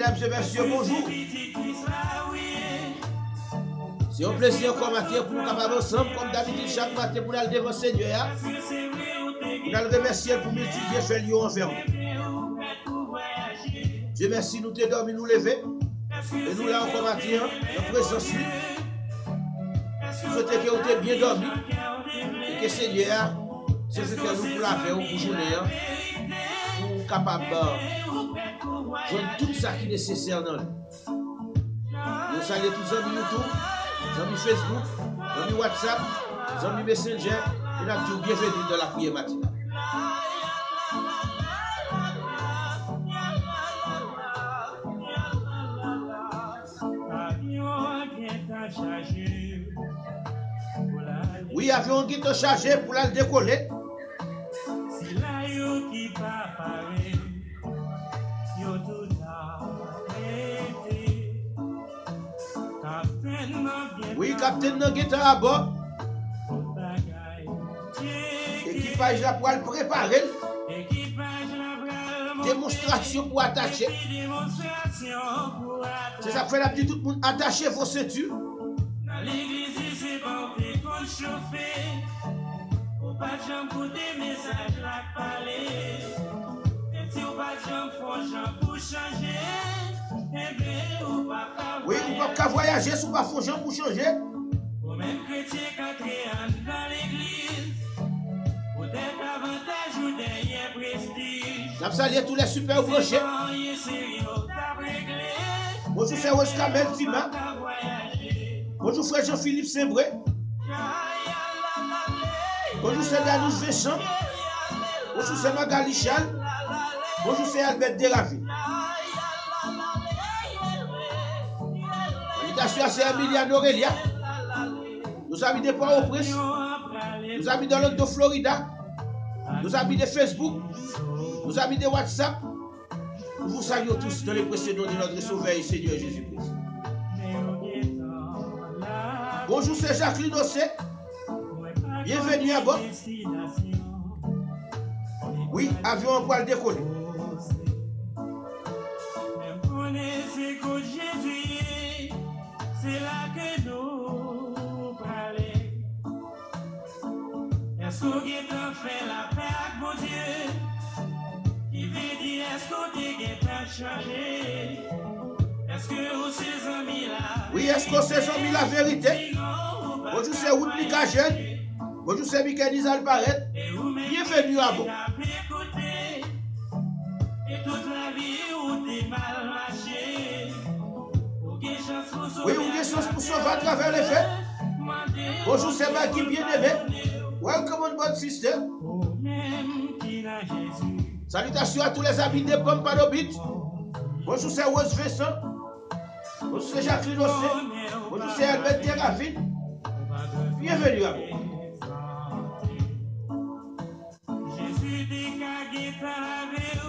Mesdames et messieurs, bonjour. C'est un plaisir comme matin pour nous capables ensemble, comme d'habitude, chaque matin pour aller devant le Seigneur. Nous allons remercier pour multiplier ce lieu envers nous. Dieu merci, nous t'es dormi, nous lever. Et nous là encore matin, notre présence lui. Nous souhaitons que vous ayez bien dormi. Et que le Seigneur, c'est ce que nous pour la faire, pour journée, pour capable de joindre tout ça qui est nécessaire dans nous. Nous saluons tous les amis YouTube, les amis Facebook, les amis WhatsApp, les amis Messenger, et nous disons bienvenue dans la prière matinale. Oui, avion qui est chargé pour la décoller. Oui, capitaine Nangueta à bord. Équipage là pour le préparer. Démonstration pour attacher. C'est ça que fait la petite tout le monde attacher vos ceintures. Oui, vous ne pouvez pas voyager si vous ne pouvez pas pour changer. Même chrétien qui dans l'église, peut-être avantage ou derrière prestige. Nous saluons tous les super branchés. Bonjour, c'est Oscar Meltima. Bonjour, frère Jean-Philippe Sembré. Bonjour, c'est Danouche Véchant. Bonjour, c'est Magali Chal. Bonjour, c'est Albert Deravi. Salutations, c'est Emiliano Aurelia. Nous amis de Port-au-Prince. Nous amis dans l'autre de Florida. Nous amis de Facebook. Nous amis de WhatsApp. Nous vous saluons tous dans les précédents de notre Sauveur et Seigneur Jésus-Christ. Bonjour, c'est Jacqueline Ossé. Bienvenue à bord. Oui, avion en poil décoller. C'est là que nous parlons. Est-ce que vous fait la paix avec mon Dieu? Qui veut dire est-ce que vous avez changé? Est-ce que vous ces amis là? Oui, est-ce que ces amis la vérité? Bonjour, c'est Woodley Kajen. Bonjour, c'est Michael Albaret. Bienvenue à vous. Et toute la vie où t'es mal marché. Oui, on a chance pour sauver à travers les faits. Bonjour, c'est Magui bien-aimé. Welcome on board, sister. Salutations à tous les amis de Pompano Beach. Bonjour, c'est Rose Vincent. Bonjour, c'est Jacqueline Ossé. Bonjour, c'est Albert Terravine. Bienvenue à vous. Jésus décagé par la vie.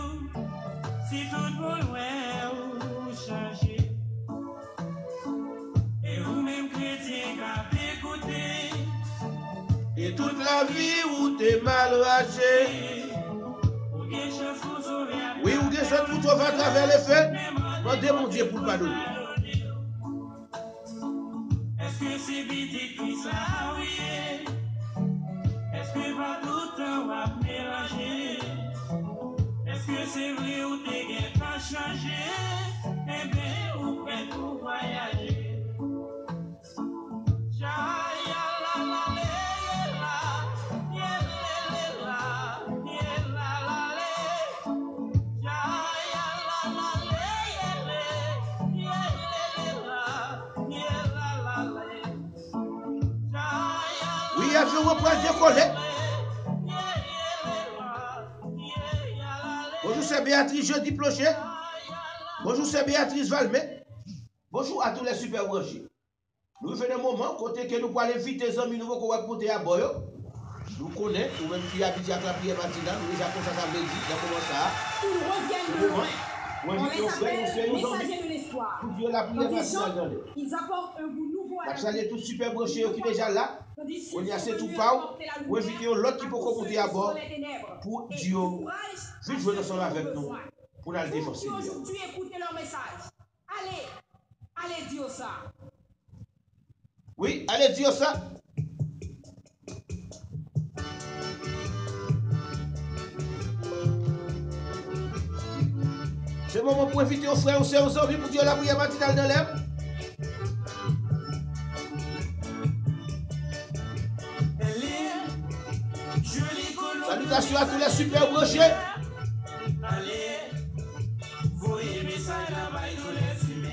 Si tout le monde ou changer. Et vous-même chrétien qui écouté. Et toute la vie où t'es mal raché. Oui, ou des choses pour sauver à travers les faits. Demandez mon Dieu pour pardonner. Est-ce que c'est vite qui ça, oui? Est-ce que pas tout le temps va mélanger? Est-ce que c'est vrai ou t'es pas changé? Eh bien, ou prêt pour voyager? Oui, avion reprend décoller. Bonjour, c'est Béatrice Jeudi Plochet. Bonjour, c'est Béatrice Valmé. Bonjour à tous les super branchés. Nous venons un moment, côté que nous pouvons inviter les amis nouveaux qu'on va monter à bord. Nous connaissons, ou même qui habitent à la prière matinale, nous déjà commencé à dire, comment ça. Nous reviennent messager de l'espoir. Pour Dieu la prière matinale. Ils apportent un goût nouveau à la vie. Salut tous super branchés qui sont déjà là. On y a c'est tout pas. Ou inviter l'autre qui peut monter à bord pour Dieu. Vite jouer ensemble avec nous. pour nous défoncer. Tu écoutez leur message. Allez dire ça. Oui, allez dire ça. C'est le moment pour inviter aux frères, aux sœurs, aux amis pour dire la prière matinale dans l'air. Salutations à tous les super brochés.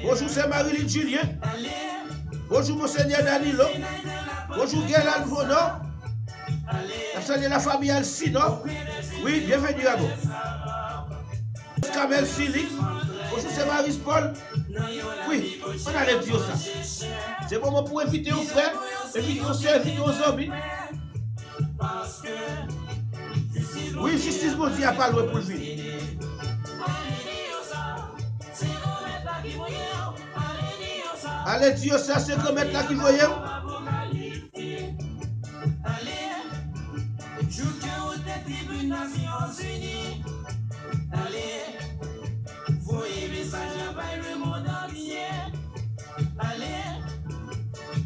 Bonjour, c'est Marie-Lynn Julien. Bonjour, Monseigneur Danilo. Bonjour, Gaël Alvono. Salut la famille Alcino. Oui, bienvenue à vous. Kamel Silic. Bonjour, c'est Maris Paul. Oui, on allait dire ça. C'est le moment pour inviter aux frères, inviter aux sœurs, inviter aux amis. Oui, justice mon Dieu a pas loin pour le vivre. Allez dire ça, c'est comme mettre là qui voyait. Allez, voyez message là-bas le monde entier. Allez,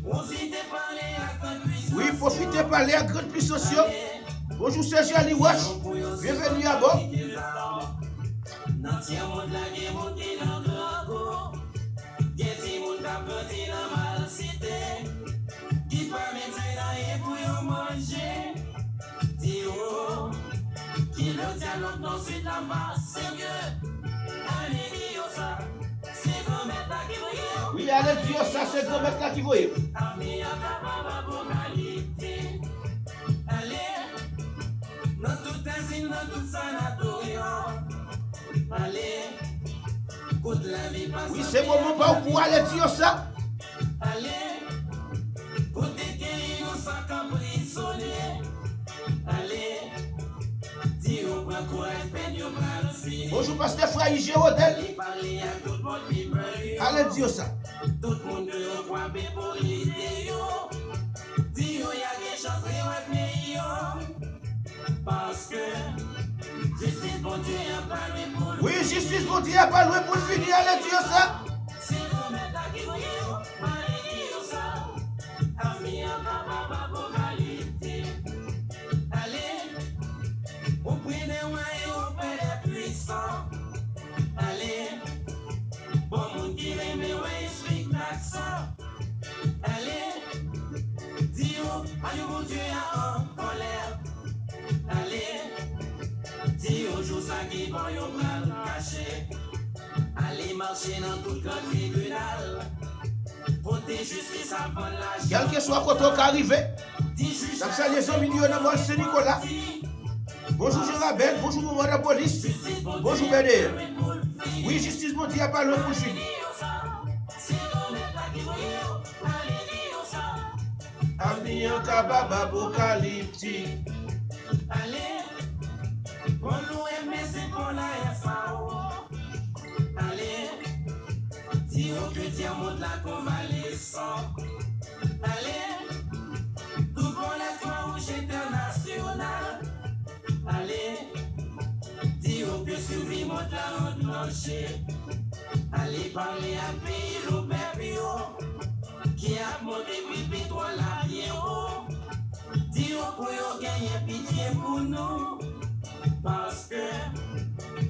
profitez parler à grande puissance. Oui, profitez parler à grande puissance. Bonjour, c'est Jali Watch. Bienvenue à bord. Oui, allez dire ça, c'est le maître là qui voyait. Oui, c'est le moment pour aller dire ça. Bonjour, pasteur Frère Géodel. Allez dire ça. Tout le monde croit pour l'idée. Dis-yo, y a des choses parce que justice, bon Dieu, y a pas loin pour le. Oui, justice, bon Dieu, y a pas loin pour le finir. Allez dire ça. Allez, bon monde qui aime, ouais, explique l'accent. Allez, dis-yo, allez, mon Dieu, en colère. Allez, dis-yo, joue ça qui va yon mal caché. Allez, marcher dans tout le tribunal. Côté justice avant la. Quel que soit côté qui arrive, ça fait les hommes milieu dans le Saint-Nicolas. Bonjour Jean Rabel, bonjour maman de la police, bonjour BDR. Oui, justice mon Dieu, pas loin pour le finir. Ami en kabab apocalyptique. Allez, on nous aime, c'est pour la FAO. Allez, dis aux chrétiens, montre la convalescence. Allez, tout pour l'espoir rouge international. Allez, dis aux que survie, montre la honte plancher. Allez, parler à pays, l'opério, qui a monté, puis toi la bien haut. Dis aux pour y gagner pitié pour nous. Parce que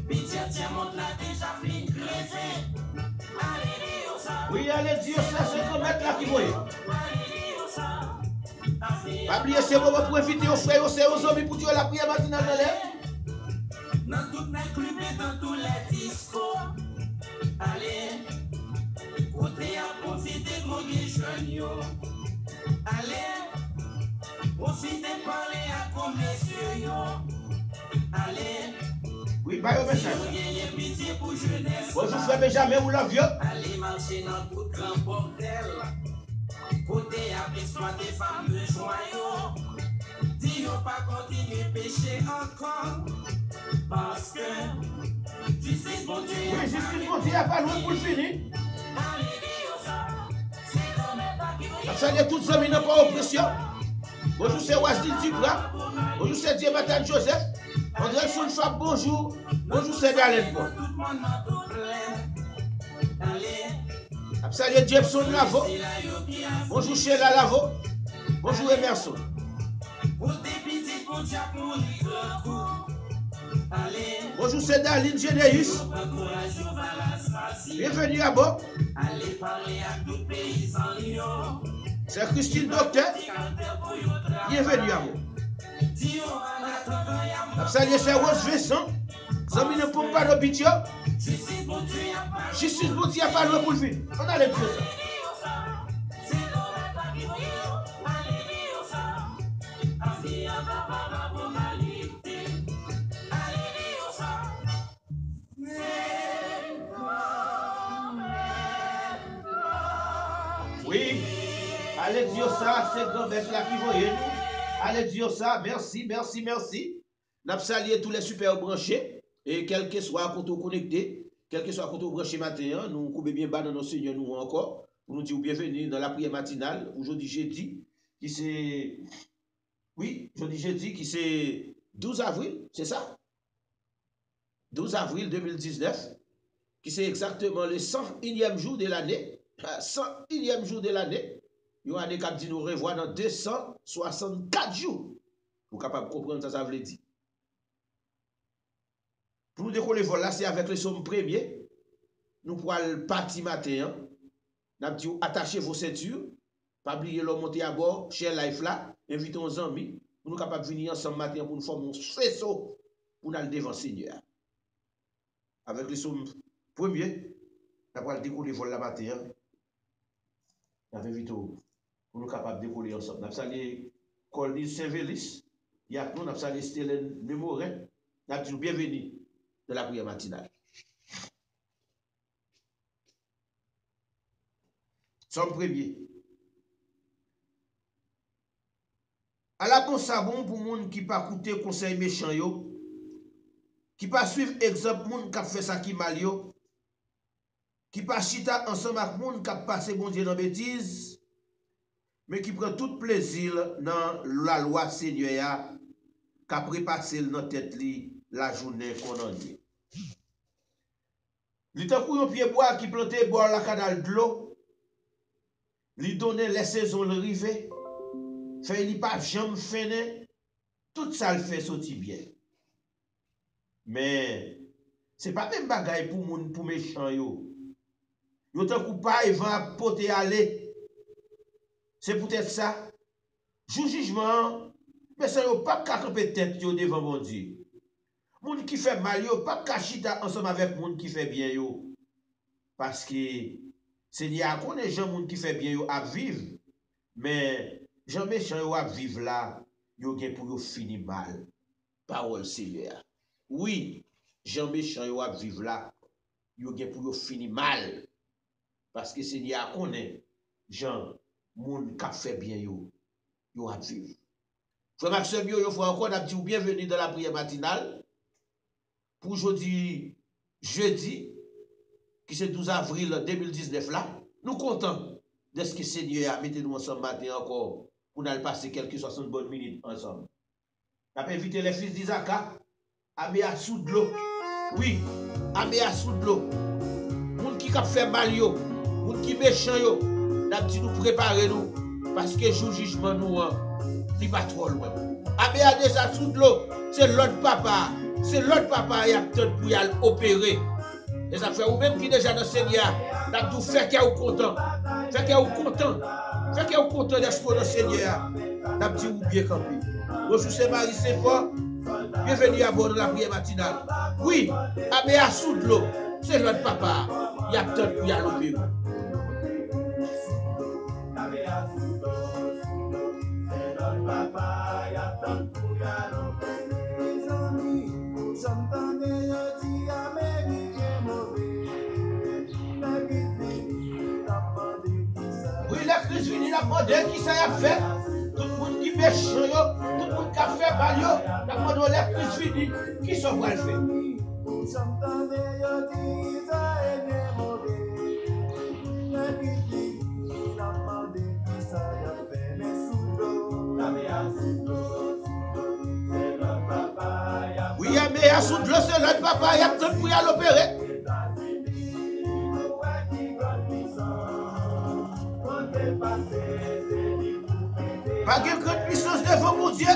pitié tient monte là déjà fin creuser. Allez dire ça. Oui, allez dire ça, c'est comme mettre là qui voyait. Pas oublier ce moment pour inviter aux frères, aux amis pour dire la prière matinale dans l'air. Dans toutes les clubs et dans tous les discours. Allez, côté à profiter de mon jeunes. Allez, profitez parler à comme messieurs. Allez, oui, pas de message. Bonjour frère Benjamin, vous l'avez vu? Allez marcher dans tout grand bordel. Côté à exploiter fameux joyaux. Dis-yo pas continuer pécher encore. Parce que justice bon Dieu. Oui, justice bon Dieu, a pas loin pour le finir. Ça fait toutes les amis n'ont pas oppression. Bonjour, c'est Wasdin Duprat. Bonjour, c'est Dieu Matane Joseph. André Soul François, bonjour. Bonjour, c'est Dalène. Salut Jepson Lavo. Bonjour Sheila Lavo. Bonjour Emerson. Bonjour c'est Daline Généus. Bienvenue à bord. C'est Christine Docteur. Bienvenue à bord. Salut c'est Rose Vincent. Zami ne pompe pas d'obitio. Justice pour dire pas loin pour le vide. On a les pieds ça. Oui, allez dire ça, c'est grand-bête là qui voyait nous. Allez dire ça, merci, merci, merci. N'a salué tous les super branchés et quel que soit quand on connecté, quel que soit quand on branché matin, nous coupons bien bas dans nos seigneurs nous encore pour nous dire bienvenue dans la prière matinale. Aujourd'hui jeudi, qui c'est jeudi qui c'est 12 avril, c'est ça? 12 avril 2019, qui c'est exactement le 101e jour de l'année. 101e jour de l'année. Une année qui dit nous revoir dans 264 jours. Pour capable comprendre ça, ça veut dire. Pour nous décoller vol là, c'est avec le somme premier. Nous pourrons partir matin. Nous avons dit attachez vos ceintures. Pas oublier l'homme monter à bord, share life là. Invitons nos amis. Pour nous capables de venir ensemble matin pour nous former un faisceau pour nous aller devant Seigneur. Avec le somme premier, nous allons décoller vol là matin. Nous avons invité pour nous capables de décoller ensemble. Nous avons salué Colny Saint-Vélis. Il y a nous, nous avons salué Stélène Lemorin. Nous avons dit bienvenue de la prière matinale. Somme premier. À la bon sabon pour moun qui pas coûter conseil méchant yo, qui pas suivre exemple moun qui fait ça qui mal yo, qui pas chita ensemble avec moun qui passe bon Dieu dans bêtise, mais qui prend tout plaisir dans la loi Seigneur qui a préparé dans tête li la journée qu'on en dit. Li tan kou yon pied bois qui planté boire la canal de l'eau, li donne les saisons le rive, fait li pas jamais fene, tout ça le fait sorti bien. Mais c'est pas même bagaille pour moun pour méchant yo. Yo tan kou pa va poter aller. C'est peut-être ça. Jour jugement, mais ça yo pas ka camper tête yo devant bon Dieu. Moun qui fait mal yo pas ka chita ensemble avec moun qui fait bien yo. Parce que Seigneur connaît gens moun qui fait bien yo à vivre, mais gens méchant yo à vivre là, yo gen pour yo fini mal. Parole Seigneur. Oui, gens méchant yo à vivre là, yo gen pour yo fini mal. Parce que Seigneur connaît gens moun qui fait bien yo à vivre. Frère Maxime yo faut encore n'a dit bienvenue dans la prière matinale. Pour aujourd'hui jeudi qui c'est 12 avril 2019 là, nous contents de ce que Seigneur a mis nous ensemble matin encore pour nous passer quelques 60 bonnes minutes ensemble. On a invité les fils d'Isaac à mettre sous de l'eau. Oui, à mettre sous de l'eau. Moun qui a fait mal yo, moun qui méchant yo, n'a dit nous préparer nous parce que jour jugement nous n'est pas trop loin. A mettre déjà sous de l'eau, c'est l'autre papa. C'est l'autre papa qui a peut-être pour y aller opérer. Et ça fait ou même qui déjà dans le Seigneur, n'a tout fait qu'il est content. Fait qu'il est content. Fait qu'il est content d'être dans le Seigneur. N'a dit ou bien campé. Bonjour, c'est Marie Saint-Fort. Bienvenue à bord de la prière matinale. Oui, à sous de l'eau, c'est l'autre papa. Il y a peut-être pour y aller opérer. Oui, la crise vient la demandé qui ça a fait. Tout le monde qui méchant, tout le monde qui a fait mal, la demandé la crise vient qui sont va le faire. Oui, Abbé à sous de l'eau, c'est l'autre papa, il y a tout pour y aller opérer. Pas de grande puissance devant mon Dieu,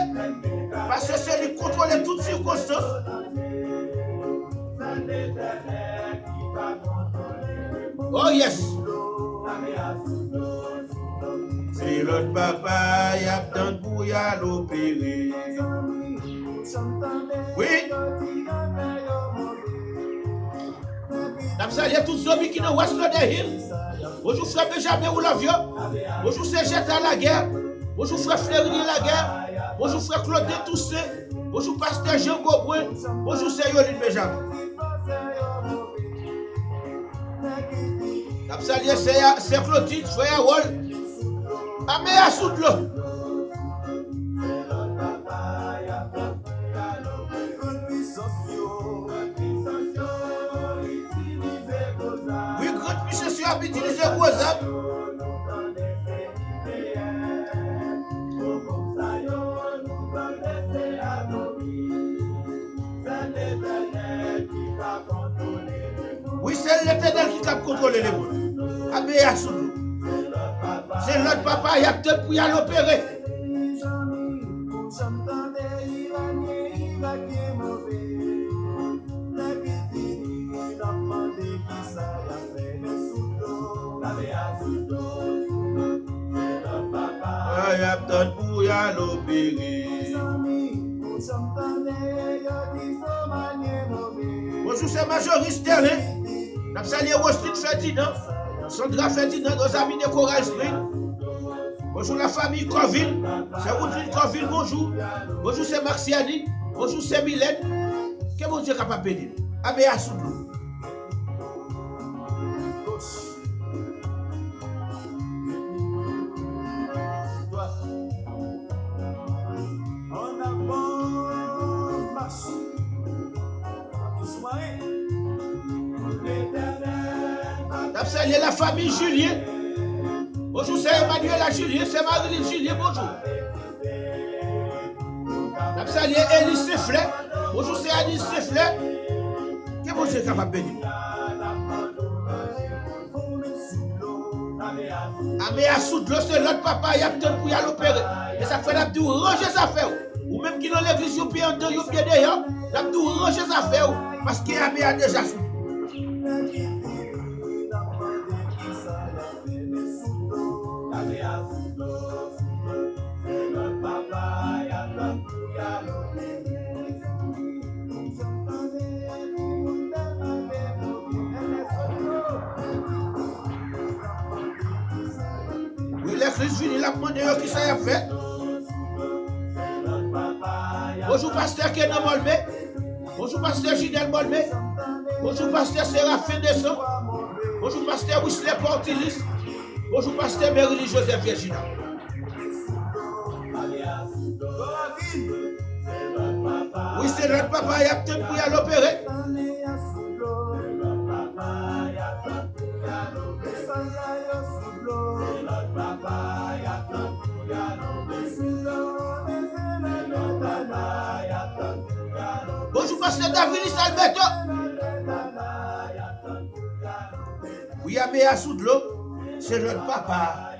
parce que c'est lui qui contrôle toutes circonstances. Oh yes. C'est l'autre papa, il y a tant pour y aller opérer. Oui. Comme ça, il y a tous les zombies qui ne West Lode Hill. Bonjour frère Benjamin ou l'avion. Bonjour frère Jetta la guerre. Bonjour frère Fleury la guerre. Bonjour frère Claude Toussaint. Bonjour pasteur Jean Gobouin. Bonjour c'est Yoline Benjamin. Comme ça, c'est Clotilde, frère Wall. Amé à sous de l'eau. Oui, grande puissance a utilisé gros âme. Oui, c'est l'Éternel qui a contrôlé les mondes. Amé à sous de l'eau. C'est l'autre papa, il y a peut-être pour y aller opérer. Il y a peut-être pour y aller opérer. Bonjour, c'est Majoris Sterling. Nous saluons Westin Ferdinand. Sandra Ferdinand, nos amis de Coral Spring. Bonjour la famille Coville. C'est Woodville Coville, bonjour. Bonjour c'est Marciani. Bonjour c'est Mylène. Que mon Dieu est capable de dire. Abbé à sous l'eau. Salut la famille Julien. Bonjour, c'est Emmanuel Julien, c'est Marie Julien, bonjour. Salut Elie Seflet. Bonjour, c'est Annie Seflet. Que bon Dieu est capable de bénir. Amé à sous de l'eau, c'est l'autre papa, il y a peut-être pour y aller opérer. Et ça fait l'abdou ranger ses affaires. Ou même qui dans l'église, il y a un pied en deux, il y a derrière. L'abdou ranger ses affaires. Parce qu'il y a Amé a déjà sous. Oui, l'église finit la demande qui ça a fait. Bonjour, pasteur Kenan Molmé. Bonjour, pasteur Ginel Molmé. Bonjour, pasteur Séraphin Desson. Bonjour, pasteur Wisley Portilis. Bonjour, pasteur Merily Joseph Virginia. Oui, c'est notre papa, il y a peut-être pour y aller opérer. Bonjour, pasteur David Alberto. Oui, mais à sous de l'eau, c'est notre papa,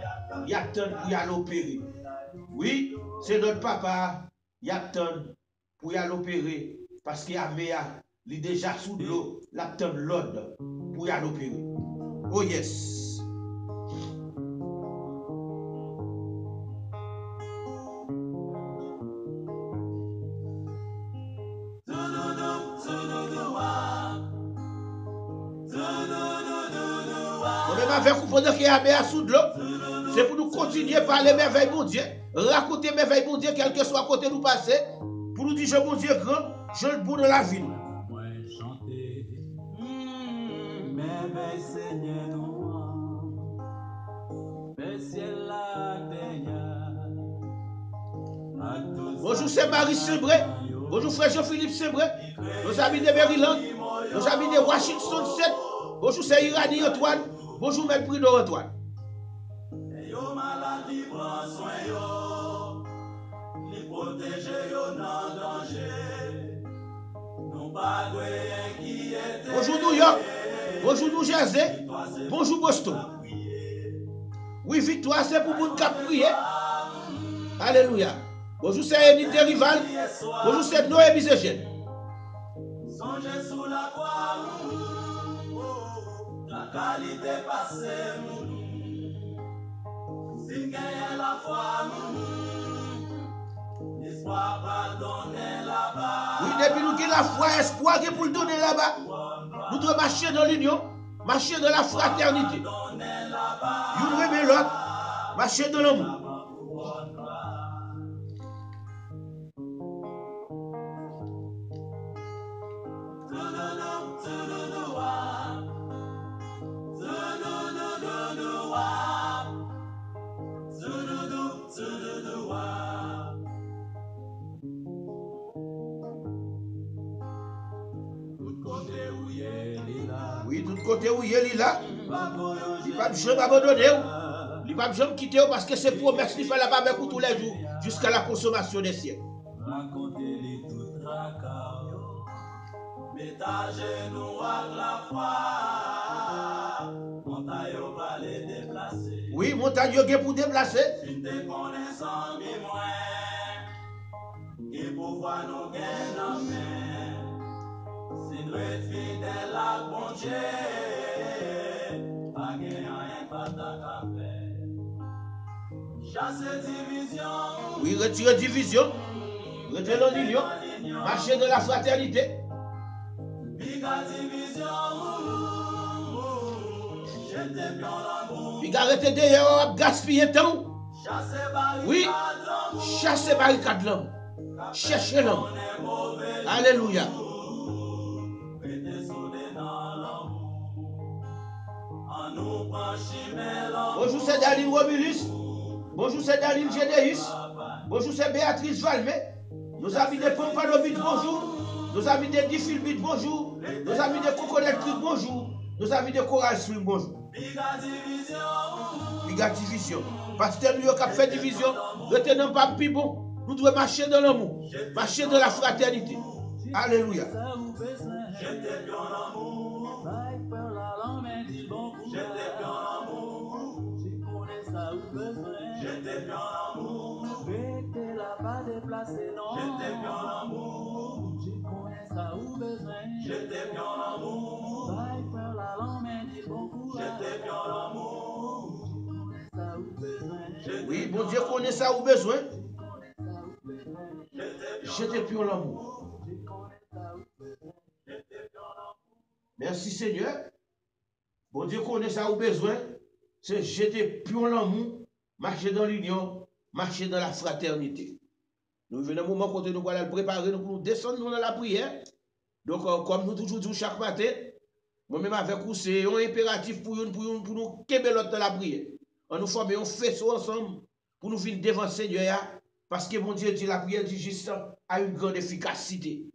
il y a tant pour y aller opérer. Oui, c'est notre papa, il y a tant pour y aller opérer. Parce qu'il y a il est déjà sous de l'eau, il a tant l'ordre pour y aller opérer. Oh yes. Avec vous pendant qu'il y a à sous de l'eau, c'est pour nous continuer à parler merveilles mon Dieu, raconter merveilles mon Dieu, quel que soit côté nous passer, pour nous dire je mon Dieu grand, je le bon de la vie. Bonjour, c'est Marie Sembré. Bonjour, frère Jean-Philippe Sembré. Nos amis de Maryland, nos amis de Washington State. Bonjour, c'est Irani Antoine. Bonjour, Maître Prido Antoine. Bonjour New York. Bonjour New Jersey. Bonjour Boston. Oui, victoire, c'est pour vous qui prier. Alléluia. Bonjour, c'est Enid Rival. Bonjour, c'est Noé Bizégène. Songez sous la croix, la qualité passée, si gagne la foi, l'espoir pardonné là-bas. Oui, depuis nous qui la foi, espoir qui pour le donner là-bas. Nous devons marcher dans l'union, marcher dans la fraternité. Nous devons l'autre, marcher dans l'amour. Oui, tout côté où il est là, il ne va pas jamais abandonner, il ne va pas jamais quitter parce que c'est promesse qu'il fait là-bas avec vous tous les jours jusqu'à la consommation des siècles. Racontez-les tout tracas, métagez-nous à la foi, montagne va les déplacer. Oui, montagne pour déplacer. Une déconnaissance mi moins, et pouvoir nous gagner en main. Si nous sommes fidèles à bon Dieu, pas gagnant rien pas ta café. Chasser division. Oui, retirer division. Retirer l'union. Marcher de la fraternité. Biga division. J'étais bien l'amour. Biga arrêter derrière, gaspiller temps. Chasser barricade. Oui, chasser barricade l'homme. Chercher l'homme. Alléluia. Bonjour, c'est Daline Romulus. Bonjour, c'est Daline Gédéus. Bonjour, c'est Béatrice Valmé. Nos amis de Pompanovitch, bonjour. Nos amis de Diffilbit, bonjour. Nos amis de Coconettric, bonjour. Nos amis de Coral Spring, bonjour. Biga division. Pasteur New York a fait division. Retenons pas plus bon. Nous devons marcher dans l'amour. Marcher dans la fraternité. Alléluia. J'étais bien l'amour. J'étais bien l'amour. J'étais bien l'amour. J'étais bien l'amour. J'étais bien l'amour. J'étais bien l'amour. Oui, bon Dieu connaît ça ou besoin. J'étais plus l'amour. Merci Seigneur. Bon Dieu connaît ça ou besoin. C'est jeter plus l'amour, marcher dans l'union, marcher dans la fraternité. Nous venons au moment où nous allons préparer pour nous descendre dans la prière. Donc, comme nous toujours disons chaque matin, moi-même avec vous, c'est un impératif pour nous québer l'autre dans la prière. On nous forme un faisceau ensemble pour nous venir devant le Seigneur. Parce que mon Dieu dit la prière du juste a une grande efficacité.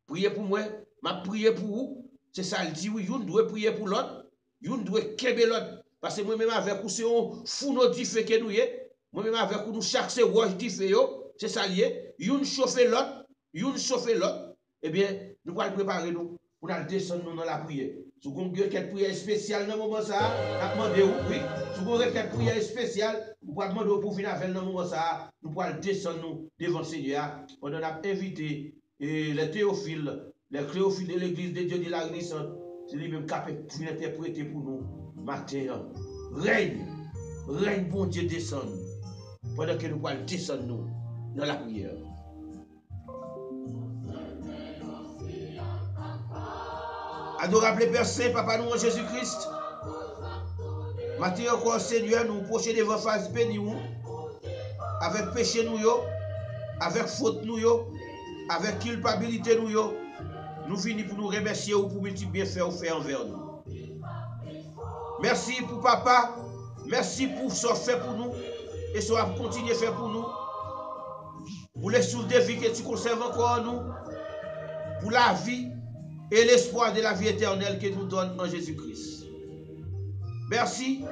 Priez pour moi, ma prière pour vous. C'est ça, il dit oui, vous doit prier pour l'autre, vous doit québer l'autre. Parce que moi-même avec vous, c'est un fourneau d'ifé que nous y est. Moi-même avec vous, nous chaque c'est roche d'ifé, c'est ça lié. Vous chauffer l'autre, vous chauffer l'autre. Eh bien, nous allons préparer nous pour nous descendre dans la prière. Si vous avez une prière spéciale dans le moment ça, vous demandez oui. Si vous avez une prière spéciale, vous pouvez demander pour venir avec dans le moment ça, nous pouvons descendre devant le Seigneur. On a invité les théophiles, les cléophiles de l'église de Dieu de la Renaissance. C'est lui-même qui a pu interpréter pour nous matin. Règne, bon Dieu descend. Pendant que nous pouvons descendre nous dans la prière. Adorable Père Saint, Papa nous en Jésus-Christ. Matin encore, Seigneur, nous procher devant face béni avec péché nous, avec faute nous, avec culpabilité nous, nous venons pour nous remercier ou pour multiplier faire ou faire envers nous. Merci pour Papa, merci pour ce fait pour nous et ce va continuer à faire pour nous. Pour les souffles de vie que tu conserves encore en nous, pour la vie et l'espoir de la vie éternelle que tu nous donnes en Jésus-Christ. Merci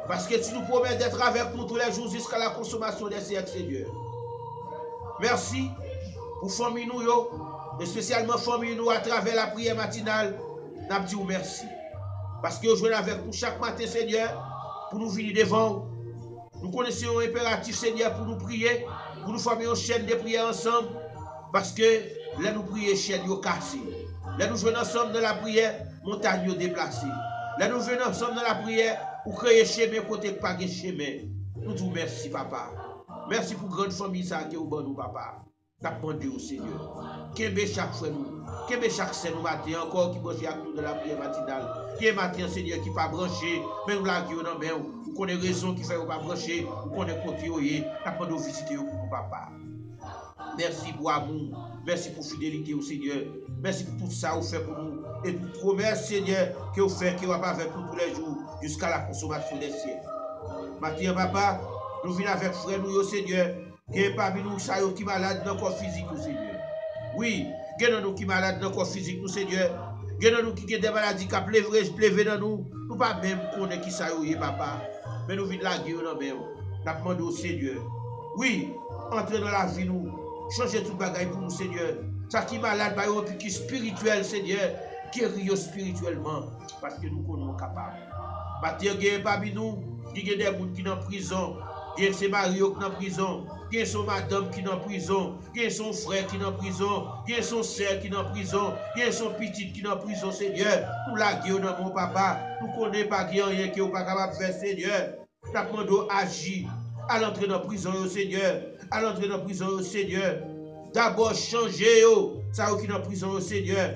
parce que tu nous promets d'être avec nous tous les jours jusqu'à la consommation des siècles, Seigneur. Merci pour famille nous, Et spécialement famille nous à travers la prière matinale, nous disons merci. Parce que vous jouez avec nous chaque matin, Seigneur, pour nous venir devant. Nous connaissons un impératif, Seigneur, pour nous prier, pour nous former une chaîne de prière ensemble. Parce que là, nous prions, chaîne est cassée. Là, nous jouons ensemble dans la prière, montagne est déplacée. Là, nous venons ensemble dans la prière, pour créer chemin, côté pas de chemin. Nous disons merci, papa. Merci pour grande famille, ça, qui est au bon nous, papa. Nous demandons au Seigneur. Qu'aimez chaque fois nous. Qu'aimez chaque scène nous matin, encore qui branche avec nous dans la prière matinale. Qui est matin, Seigneur, qui pas branché, mais nous l'avons dans main. Vous connaissez raison qui fait pas brancher, vous connaissez côté, nous demandons visiter pour nous, papa. Merci pour amour, merci pour fidélité au Seigneur. Merci pour tout ça que vous faites pour nous. Et pour promesse, Seigneur, que vous faites, que vous avez avec nous tous les jours, jusqu'à la consommation des siècles. Matin, papa, nous venons avec frère nous, Seigneur, qui est parmi nous, ça qui est malade dans le corps physique, Seigneur. Oui, il y a nous qui est malade dans le corps physique, nous, Seigneur. Il y a nous qui ont des maladies qui pleuvent dans nous. Nous ne pas même connaître qui ça y est, papa. Mais nous venons de la guerre dans même. Nous demandons au Seigneur. Oui, entrez dans la vie, nous. Changez tout bagaille pour nous, Seigneur. Ça qui est malade, qui est spirituel, Seigneur. Guérir spirituellement. Parce que nous connaissons capables. Matin, il y a parmi nous, il y a des gens qui sont en prison. Il y a ses Mario qui sont en prison. Il y a son madame qui est en prison. Il y a son frère qui est en prison. Il y a son sœur qui est en prison. Il y a son petit qui est en prison, Seigneur. Nous la guerre dans mon papa. Nous ne connaissons pas rien qui n'est pas capable de faire, Seigneur. Nous demandons agir. À l'entrée dans la prison, Seigneur. À l'entrée dans la prison, Seigneur. D'abord, changer, ça qui est dans la prison, Seigneur.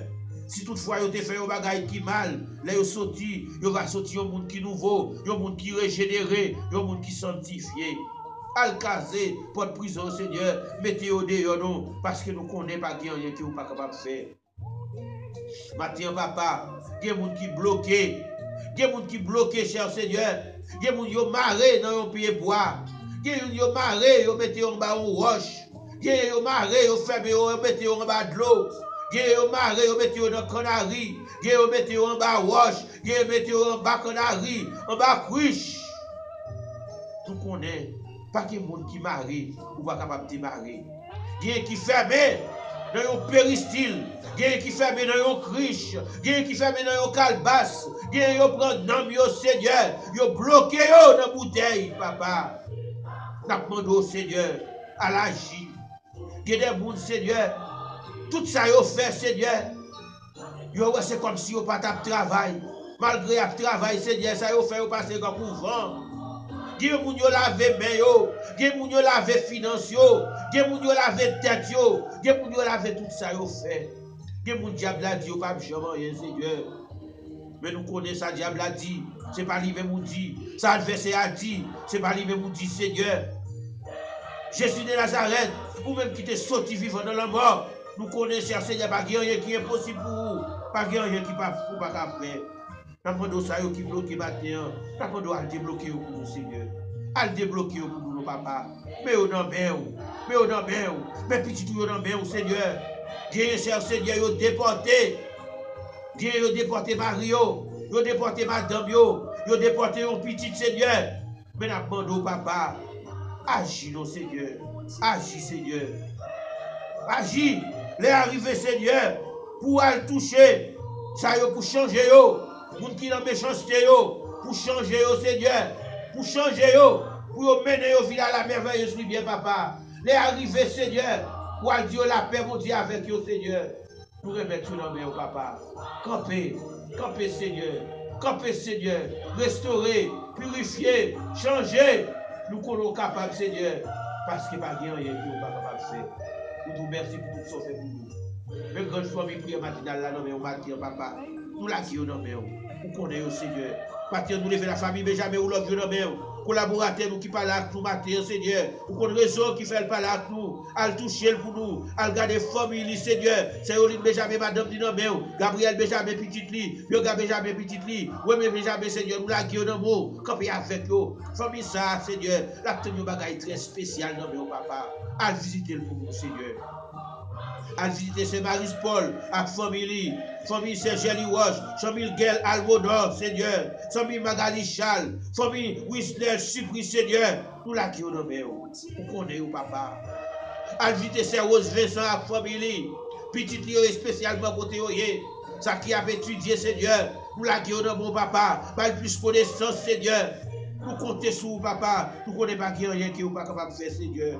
Si toutefois, vous avez fait un bagage qui mal, là, vous va sortir un monde qui nouveau, un monde qui régénéré, un monde qui sanctifié. Al-Kazé, pour de prison, Seigneur, mettez-vous dehors, non, parce que nous ne connaissons pas rien qui vous pas capable de faire. Maintenant, papa, il y a des gens qui bloqué. Il y a des gens qui bloqué, cher Seigneur. Il y a des gens qui marré dans un pied bois. Il y a des gens qui marré, ils mettent en bas une roche. Il y a des gens qui marré, ils ferment, ils mettent en bas de l'eau. Il y a des gens qui marré, ils mettent dans canari. Il y a des gens qui mettent en bas roche. Il y a des gens qui mettent en bas canari, en bas cruche. Tout connaît. Pas que les gens qui marrent ou pas capable de marrer. Il y a qui ferment dans un péristyle, il y a qui ferment dans un criche, il y a qui ferment dans un calebasse, il y a qui prennent nom au Seigneur, ils ont bloqué dans la bouteille, papa. Nous demandons au Seigneur à l'agir. Il y a des gens, Seigneur, tout ça ils ont fait, Seigneur. C'est comme si ils n'ont pas de travail. Malgré le travail, Seigneur, ça ils ont fait passer comme un vent. Gen moun yo lave men yo, gen moun yo lave finance yo, gen moun yo lave tête yo, gen moun yo lave tout ça yo fait. Gen moun diable a dit yo pas jamais rien, Seigneur. Mais nous connaissons ça, diable a dit, c'est pas lui même dit, ça adversaire a dit, c'est pas lui même dit, Seigneur. Jésus de Nazareth, ou même qui t'est sorti vivant dans la mort, nous connaissons, Seigneur, pas rien qui est possible pour vous, pas rien qui pas pour pas faire. Nous ça qui bloque matin, nous à débloquer pour nous, Seigneur. À débloquer pour nous, papa. Mais au nom mais petit tout au nom Seigneur. Dieu, cher Seigneur, vous déporté. Dieu, vous déporté Mario, vous déporté madame, vous déporté un petit Seigneur. Mais nous demandons, papa, agis, non, Seigneur. Agis, Seigneur. Agis. Les arrivées, Seigneur, pour aller toucher, ça pour changer, moun qui dans méchanceté, pour changer, Seigneur. Pour changer, pour mener au village à la merveilleuse lumière, papa. Les arrivées, Seigneur, pour dire la paix, mon Dieu, avec eux, Seigneur. Pour remettre tout dans mes papa. Campez, Seigneur. Campez, Seigneur. Restaurer, purifier, changer. Nous sommes capables, Seigneur. Parce que pas rien qui n'est pas capable de faire. Nous vous remercions pour tout ce que fait pour nous. Mes grandes familles prières matinales là, non, mais on va dire, papa. Nous la qui non, mais on connaît au Seigneur. Partir nous lever la famille, mais jamais ou l'autre, non, mais collaborateurs nous qui parlent avec nous matin, Seigneur. Ou qu'on raison qui fait le parler avec nous, à le toucher pour nous, à le garder famille, Seigneur. C'est Oline Benjamin, madame dit non, mais Gabriel Benjamin, petite lit, Yoga Benjamin, petite lit, oui, mais Benjamin, Seigneur, nous la qui non, mais quand il y a avec eux, famille ça, Seigneur, la tenue bagaille très spécial, non, mais papa, à visiter le pour nous, Seigneur. À visiter Saint Marie Paul, avec famille Sergeli Roche, famille Guel Almodor, Seigneur, famille Magali Charles, famille Whistler Supri, Seigneur, nous la qui nous connaissons, papa. À visiter Saint Rose Vincent, avec petit lieu spécialement côté oye. Ça qui a étudié, Seigneur, pour la guerre de mon papa, pas plus connaissance, Seigneur. Nous comptons sur vous, papa. Nous ne connaissons pas rien qui n'est pas capable de faire, Seigneur.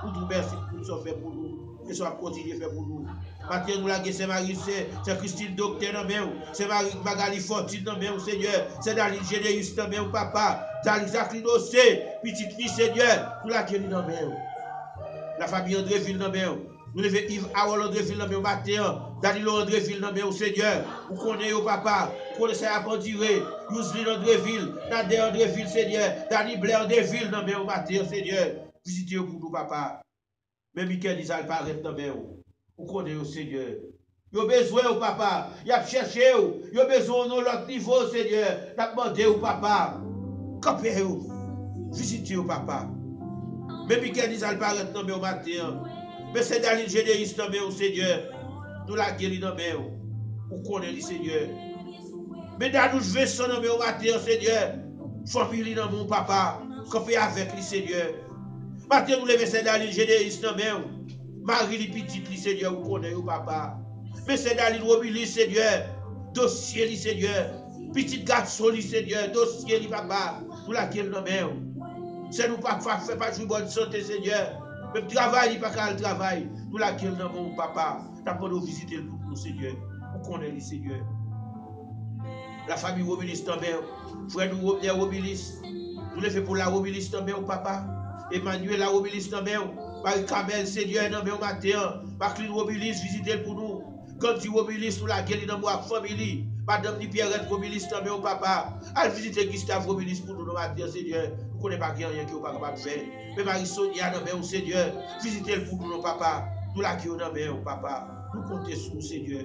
Nous vous remercions pour tout ce fait pour nous. Et ça va continuer à faire pour nous. Maintenant, nous l'avons, c'est Marie, c'est Christine Docteur, c'est Magali Fortune, Seigneur. C'est Daline Généus, papa. Daline Jacqueline Ossé, petite fille, Seigneur. Nous l'avons, la famille Andréville, nous levons Yves Awol Andréville, matin. Danilo Andréville, Seigneur. Vous connaissez, papa. Vous connaissez à Bandiré. Yousline Andréville, Nader Andréville, Seigneur. Dani Blair Andréville, matin, Seigneur. Visitez pour nous, papa. Même Michael Isal paraît dans vous connaissez, Seigneur. Vous avez besoin, papa. Vous avez cherché. Vous avez besoin de l'autre niveau, Seigneur. Vous avez demandé, papa. Campez, visitez, papa. Même Michael Isal paraît dans le matin. Mais c'est dans l'ingénierie dans Seigneur. Nous la guéris dans vous connaissez, Seigneur. Mais dans nous, je vais sonner au matin, Seigneur. Famille dans mon papa. Campez avec lui, Seigneur. Maintenant, nous levons dans l'ingénierie dans Marie, les petites, Seigneur, vous connaissez, papa. Mais c'est dans l'immobilier, Seigneur. Dossier, Seigneur. Petit garçon, Seigneur. Dossier, papa. Nous la guéris dans c'est nous pas faire pas jouer bonne santé, Seigneur. Même travail, pas qu'à le travail. Nous la gueule dans mon papa. T'as pas de visiter pour nous, Seigneur. Vous connaissez, Seigneur. La famille Robilis tombée. Frère nous Robilis. Nous le fait pour la Robilis tombée, papa. Emmanuel la Robilis tombée. Par Kamel, Seigneur, dans le matin. Par Clin Robilis, visiter pour nous. Quand tu Robilis, nous la gueule dans ma famille. Madame Di Pierrette Robilis tombée, papa. Allez visiter Gustave Robilis pour nous, dans le matin, Seigneur. Vous ne connaissez pas rien qui n'est pas capable de faire. Mais Marie-Sonia, au Seigneur, visitez-le pour nous, papa. Nous la qui au papa. Nous comptons sur nous, Seigneur.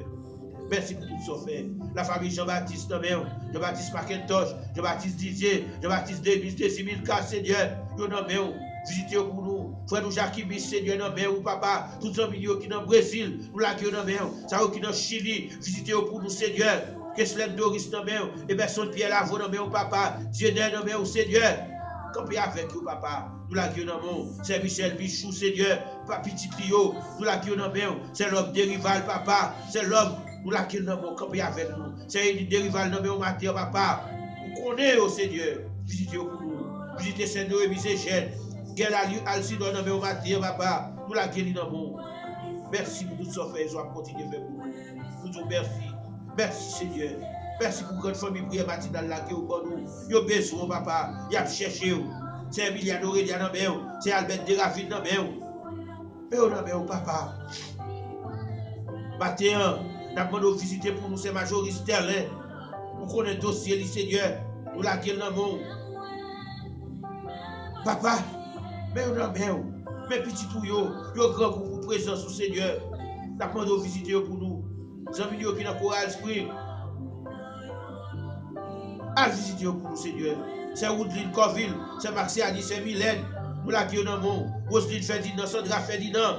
Merci pour tout ce que fait. La famille Jean-Baptiste, Jean-Baptiste McIntosh, Jean-Baptiste Didier, Jean-Baptiste Davis, Désimilka, Seigneur. Visitez pour nous. Frère nous Jacques Seigneur, papa. Tous les milieux qui sont au Brésil, nous la qui ça qui dans Chili, visitez pour nous, Seigneur. Keslen Doris, et personne Pierre Lavaux, papa. Dieu au Seigneur. Campez avec vous, papa. Nous la gueule dans c'est Michel Bichou, Seigneur. Petit Trio, nous la gueule dans c'est l'homme dérival, papa. C'est l'homme, nous la gueule dans campez avec nous. C'est une dérival dans mon matin, papa. Vous connaissez, au Seigneur. Visitez pour nous. Visitez Saint-Noé, Miséchène. Quelle Alcidon dans mon matin, papa. Nous la gueule dans merci pour tout ce que fait. Je vais continuer à faire pour nous. Nous disons merci. Merci, Seigneur. Merci pour votre famille prière matinale là qui est au bon nous. Vous avez besoin, papa. Vous avez cherché. C'est Emiliano Aurélia dans le c'est Albert Deraville dans le papa. Matin, nous avons visité pour nous, c'est Majoris Sterling. Nous connaissons le dossier, Seigneur. Nous la gueule dans le monde. Papa, mais on a bien. Mais petit tout, yo grand pour vous présence au Seigneur. Nous avons visité pour nous. Les amis qui sont dans Coral Spring. À visiter pour nous, Seigneur. C'est Woodline Coville, c'est Marciani, c'est Mylène. Nous la gueule dans le monde. Roselyne Ferdinand, Sandra Ferdinand.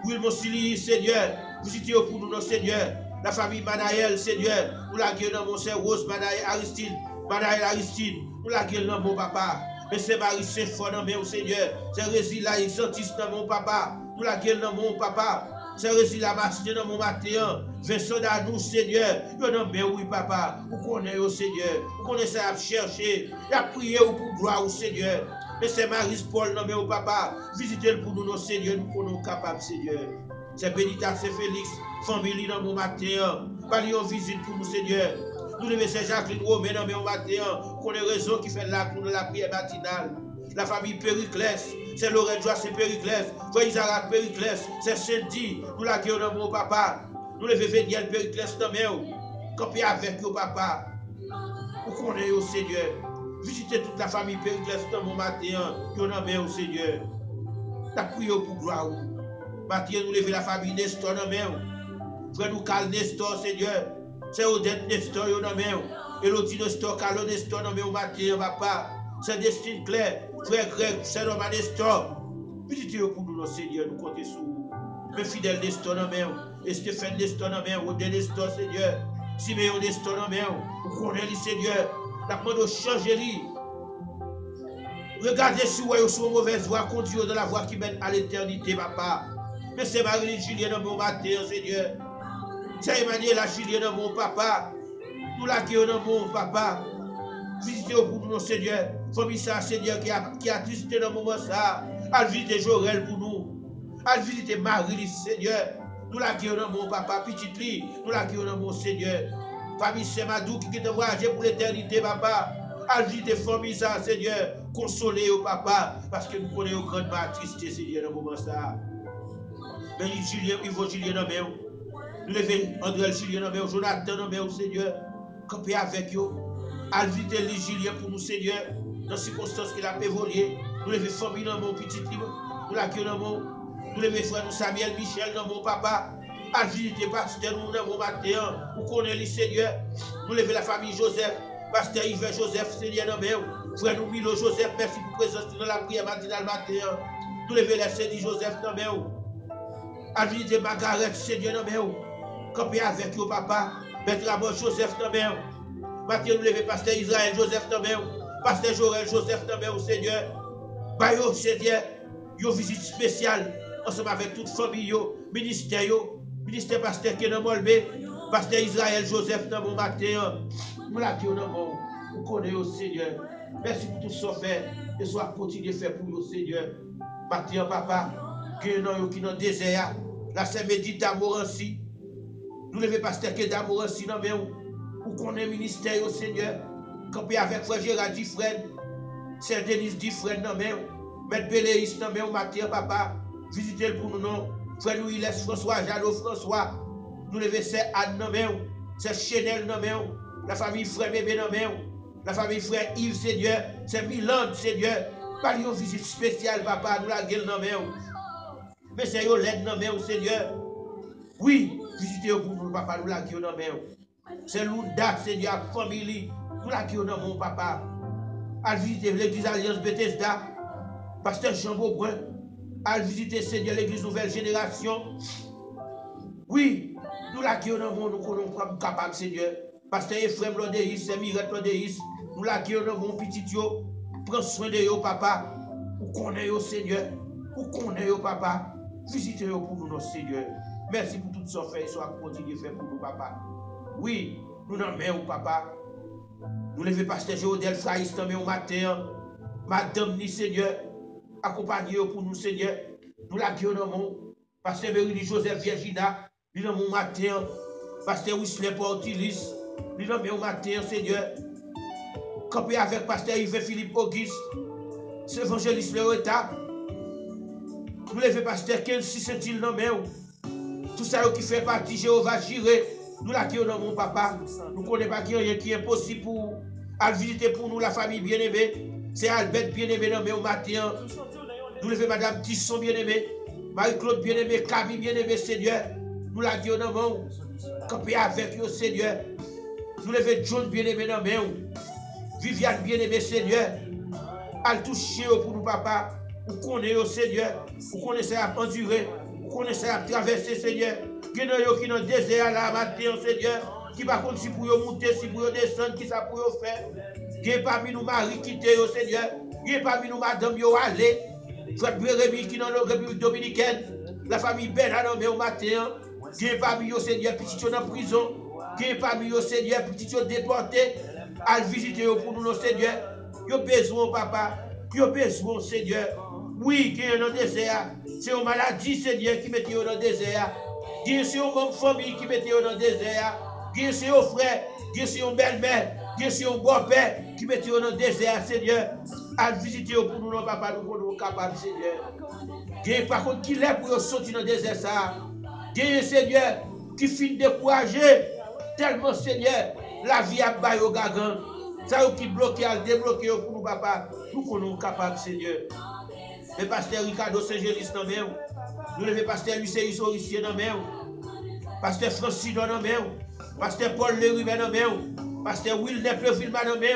Wilmon Sili, Seigneur. Visitez pour nous, Seigneur. La famille Manaël, Seigneur. Nous la gueule dans le monde. C'est Rose Manaël Aristide. Manaël Aristide. Nous la gueule dans le monde, papa. Mais c'est Marie Saint-Fort dans le monde, Seigneur. C'est Résila Exantiste dans le monde, papa. Nous la gueule dans le monde, papa. C'est Résila Martinet dans mon matin. Vincent d'Anou, Seigneur. Yo non, mais oui, papa. Vous connaissez au Seigneur. Vous connaissez à chercher. Et à prier pour gloire au Seigneur. Mais c'est Marie Paul, non, mais au papa. Visitez-le pour nous, nos Seigneur. Nous connaissons capables, Seigneur. C'est Bénita, c'est Félix. Famille dans mon matin. Parlez en visite pour nous, Seigneur. Nous devons c'est Jacqueline Romain dans mon matin. Vous connaissez raison qui fait là pour nous la prière matinale. La famille Périclès, c'est Lorraine Joie, c'est Périclès. Frère Isaac Périclès, c'est Cindy. Nous la gueule dans mon papa. Nous devons venir Périclès dans mon. Campez avec nous, papa. Vous connaissez au Seigneur. Visitez toute la famille Périclès dans mon matin. Nous dans au Seigneur. La prière pour gloire. Matin, nous levons la famille Nestor dans mon. Frère nous calme Nestor, Seigneur. C'est Odette Nestor dans mon. Elodie Nestor, Carlo Nestor dans mon matin, papa. C'est Destine Claire. Frère Greg, c'est l'homme à Nestor. Visitez pour nous, Seigneur, nous comptons sur vous. Mes fidèles Nestor dans main, et Stéphane Nestor dans main, Odette Nestor, Seigneur. Siméon Nestor dans main, vous connaissez, Seigneur. La demande de changer. Regardez si vous avez une mauvaise voie, conduisez dans la voie qui mène à l'éternité, papa. Mais c'est Marie Julien dans mon matin, Seigneur. C'est Emmanuel Julien dans mon papa. Nous la qui dans mon papa. Visitez pour nous, Seigneur. Famille ça, Seigneur, qui a triste dans le moment ça. À visiter Jorel pour nous. À visiter Marie, Seigneur. Nous la qui dans mon papa, petite lit. Nous la qui dans mon Seigneur. Famille Semadou qui est voyagé pour l'éternité, papa. À visiter famille ça, Seigneur. Consoler au papa. Parce que nous connaissons grande triste, Seigneur, dans le moment ça. Mais Julien, Yves Julien dans le nous levons André Julien dans le Jonathan dans le Seigneur. Camper avec eux. À visiter les Julien pour nous, Seigneur. Dans les circonstances qu'il a évolué. Nous levons famille dans mon petit livre. Nous l'accueillons dans mon. Nous levons frère nous Samuel Michel dans mon papa. À visiter pasteur nous dans mon matin. Nous connaissons les Seigneur. Nous levons la famille Joseph. Pasteur Yves Joseph, Seigneur dans le frère nous Milo Joseph. Merci pour la présence dans la prière matinale matin. Nous levons la Seigneur Joseph dans le à visiter Margaret, Seigneur dans le camper avec vous, papa. Maître Amor Joseph dans le Matin, nous levons pasteur Israël Joseph dans le pasteur Jorel Joseph dans le Seigneur. Bayo, Seigneur, une visite spéciale ensemble avec toute famille, ministère pasteur Kenan Molbe, pasteur Israël Joseph dans mon matin. Nous l'accueillons dans mon. Nous connaissons, Seigneur. Merci pour tout ce qu'on fait. Et soit continuer à faire pour nous, Seigneur. Matin, papa, qui est dans le désert. La Saint-Médite d'Amorancy. Nous levons pasteur qui est d'Amorancy dans le pour qu'on ait ministère au Seigneur. Camper avec frère Gérard Difren, Sœur Denise Difren dans le Maître Béléis dans le matin, papa. Visitez pour nous, non. Frère Louis Les François, Jalo François. Nous levons Sœur Anne dans le Sœur Chanel dans le la famille frère Bébé dans le la famille frère Yves, Seigneur. C'est Milan, Seigneur. Pas une visite spéciale, papa. Nous la gueule dans le mais c'est l'aide dans le Seigneur. Oui, visitez pour nous, papa. Nous la gueule dans le c'est l'oudat, Seigneur, famille. Nous la gueule dans mon papa. À visiter l'église Alliance Bethesda. Pasteur Jean Beaubrun. À visiter, Seigneur, l'église Nouvelle Génération. Oui, nous la gueule dans mon, nous sommes capables, Seigneur. Pasteur Ephraim Lodéis, c'est Mirette Lodéis. Nous la gueule dans mon petit yo. Prends soin de yo, papa. Ou connaît yo, Seigneur. Ou connaît yo, papa. Visitez yo pour nous, Seigneur. Merci pour tout ce fait et soit continuer à faire pour nous, papa. Oui, nous n'en mettons, papa. Nous levons pasteur Géodel Fraïs dans le matin. Madame ni, Seigneur. Accompagnez pour nous, Seigneur. Nous la gueulons. Pasteur Bérénie Joseph Virgina. Nous dans mon matin. Pasteur Wisley Portilis. Nous dans mon matin, Seigneur. Camper avec pasteur Yves Philippe Auguste. C'est évangéliste Loretta. Nous levons pasteur Kensi Saint-Il dans tout ça qui fait partie Jéhovah Jireh. Nous la qui dans mon papa. Nous ne connaissons pas qui est impossible pour visiter pour nous la famille bien-aimée. C'est Albert bien-aimé dans mon matin. Nous levons madame Tisson bien-aimée. Marie-Claude bien-aimée. Camille bien-aimée, Seigneur. Nous la qui dans mon. Camper avec nous, Seigneur. Nous levons John bien-aimé dans mon. Viviane bien-aimée, Seigneur. Al toucher pour nous, papa. Vous connaissez, Seigneur. Vous connaissez à endurer. Vous connaissez à traverser, Seigneur. Qui est dans le désert là, matin, Seigneur. Qui va contre si pour monter, si pour descendre, qui ça pour faire. Qui est parmi nous, Marie, quitter, Seigneur. Qui est parmi nous, Madame, yo aller. Frère Bérémy, qui est dans la République dominicaine. La famille Bella, au matin. Qui est parmi nous, Seigneur, petit dans la prison. Qui est parmi nous, Seigneur, petit déporté. À visiter pour nous, Seigneur. Yo besoin, papa. Yo besoin, Seigneur. Oui, qui est dans le désert. C'est une maladie, Seigneur, qui mette dans le désert. Qui est une bonne famille qui mette dans le désert. Qui est un frère, qui est une belle-mère, qui est un beau-père qui mette dans le désert, Seigneur. À visiter pour nous, papa, nous sommes capables, Seigneur. Qui est par contre qui l'est pour sortir dans le désert, ça. Qui est, Seigneur, qui finit découragé. Tellement, Seigneur, la vie a baillé au gagan. Ça qui bloque, à débloquer pour nous, papa. Nous sommes capables, Seigneur. Le pasteur Ricardo Saint-Gélis dans le nous levons pasteur Lucien Soricier dans le pasteur Francis dans le pasteur Paul Lerubin dans le pasteur Wilder Préfilma dans le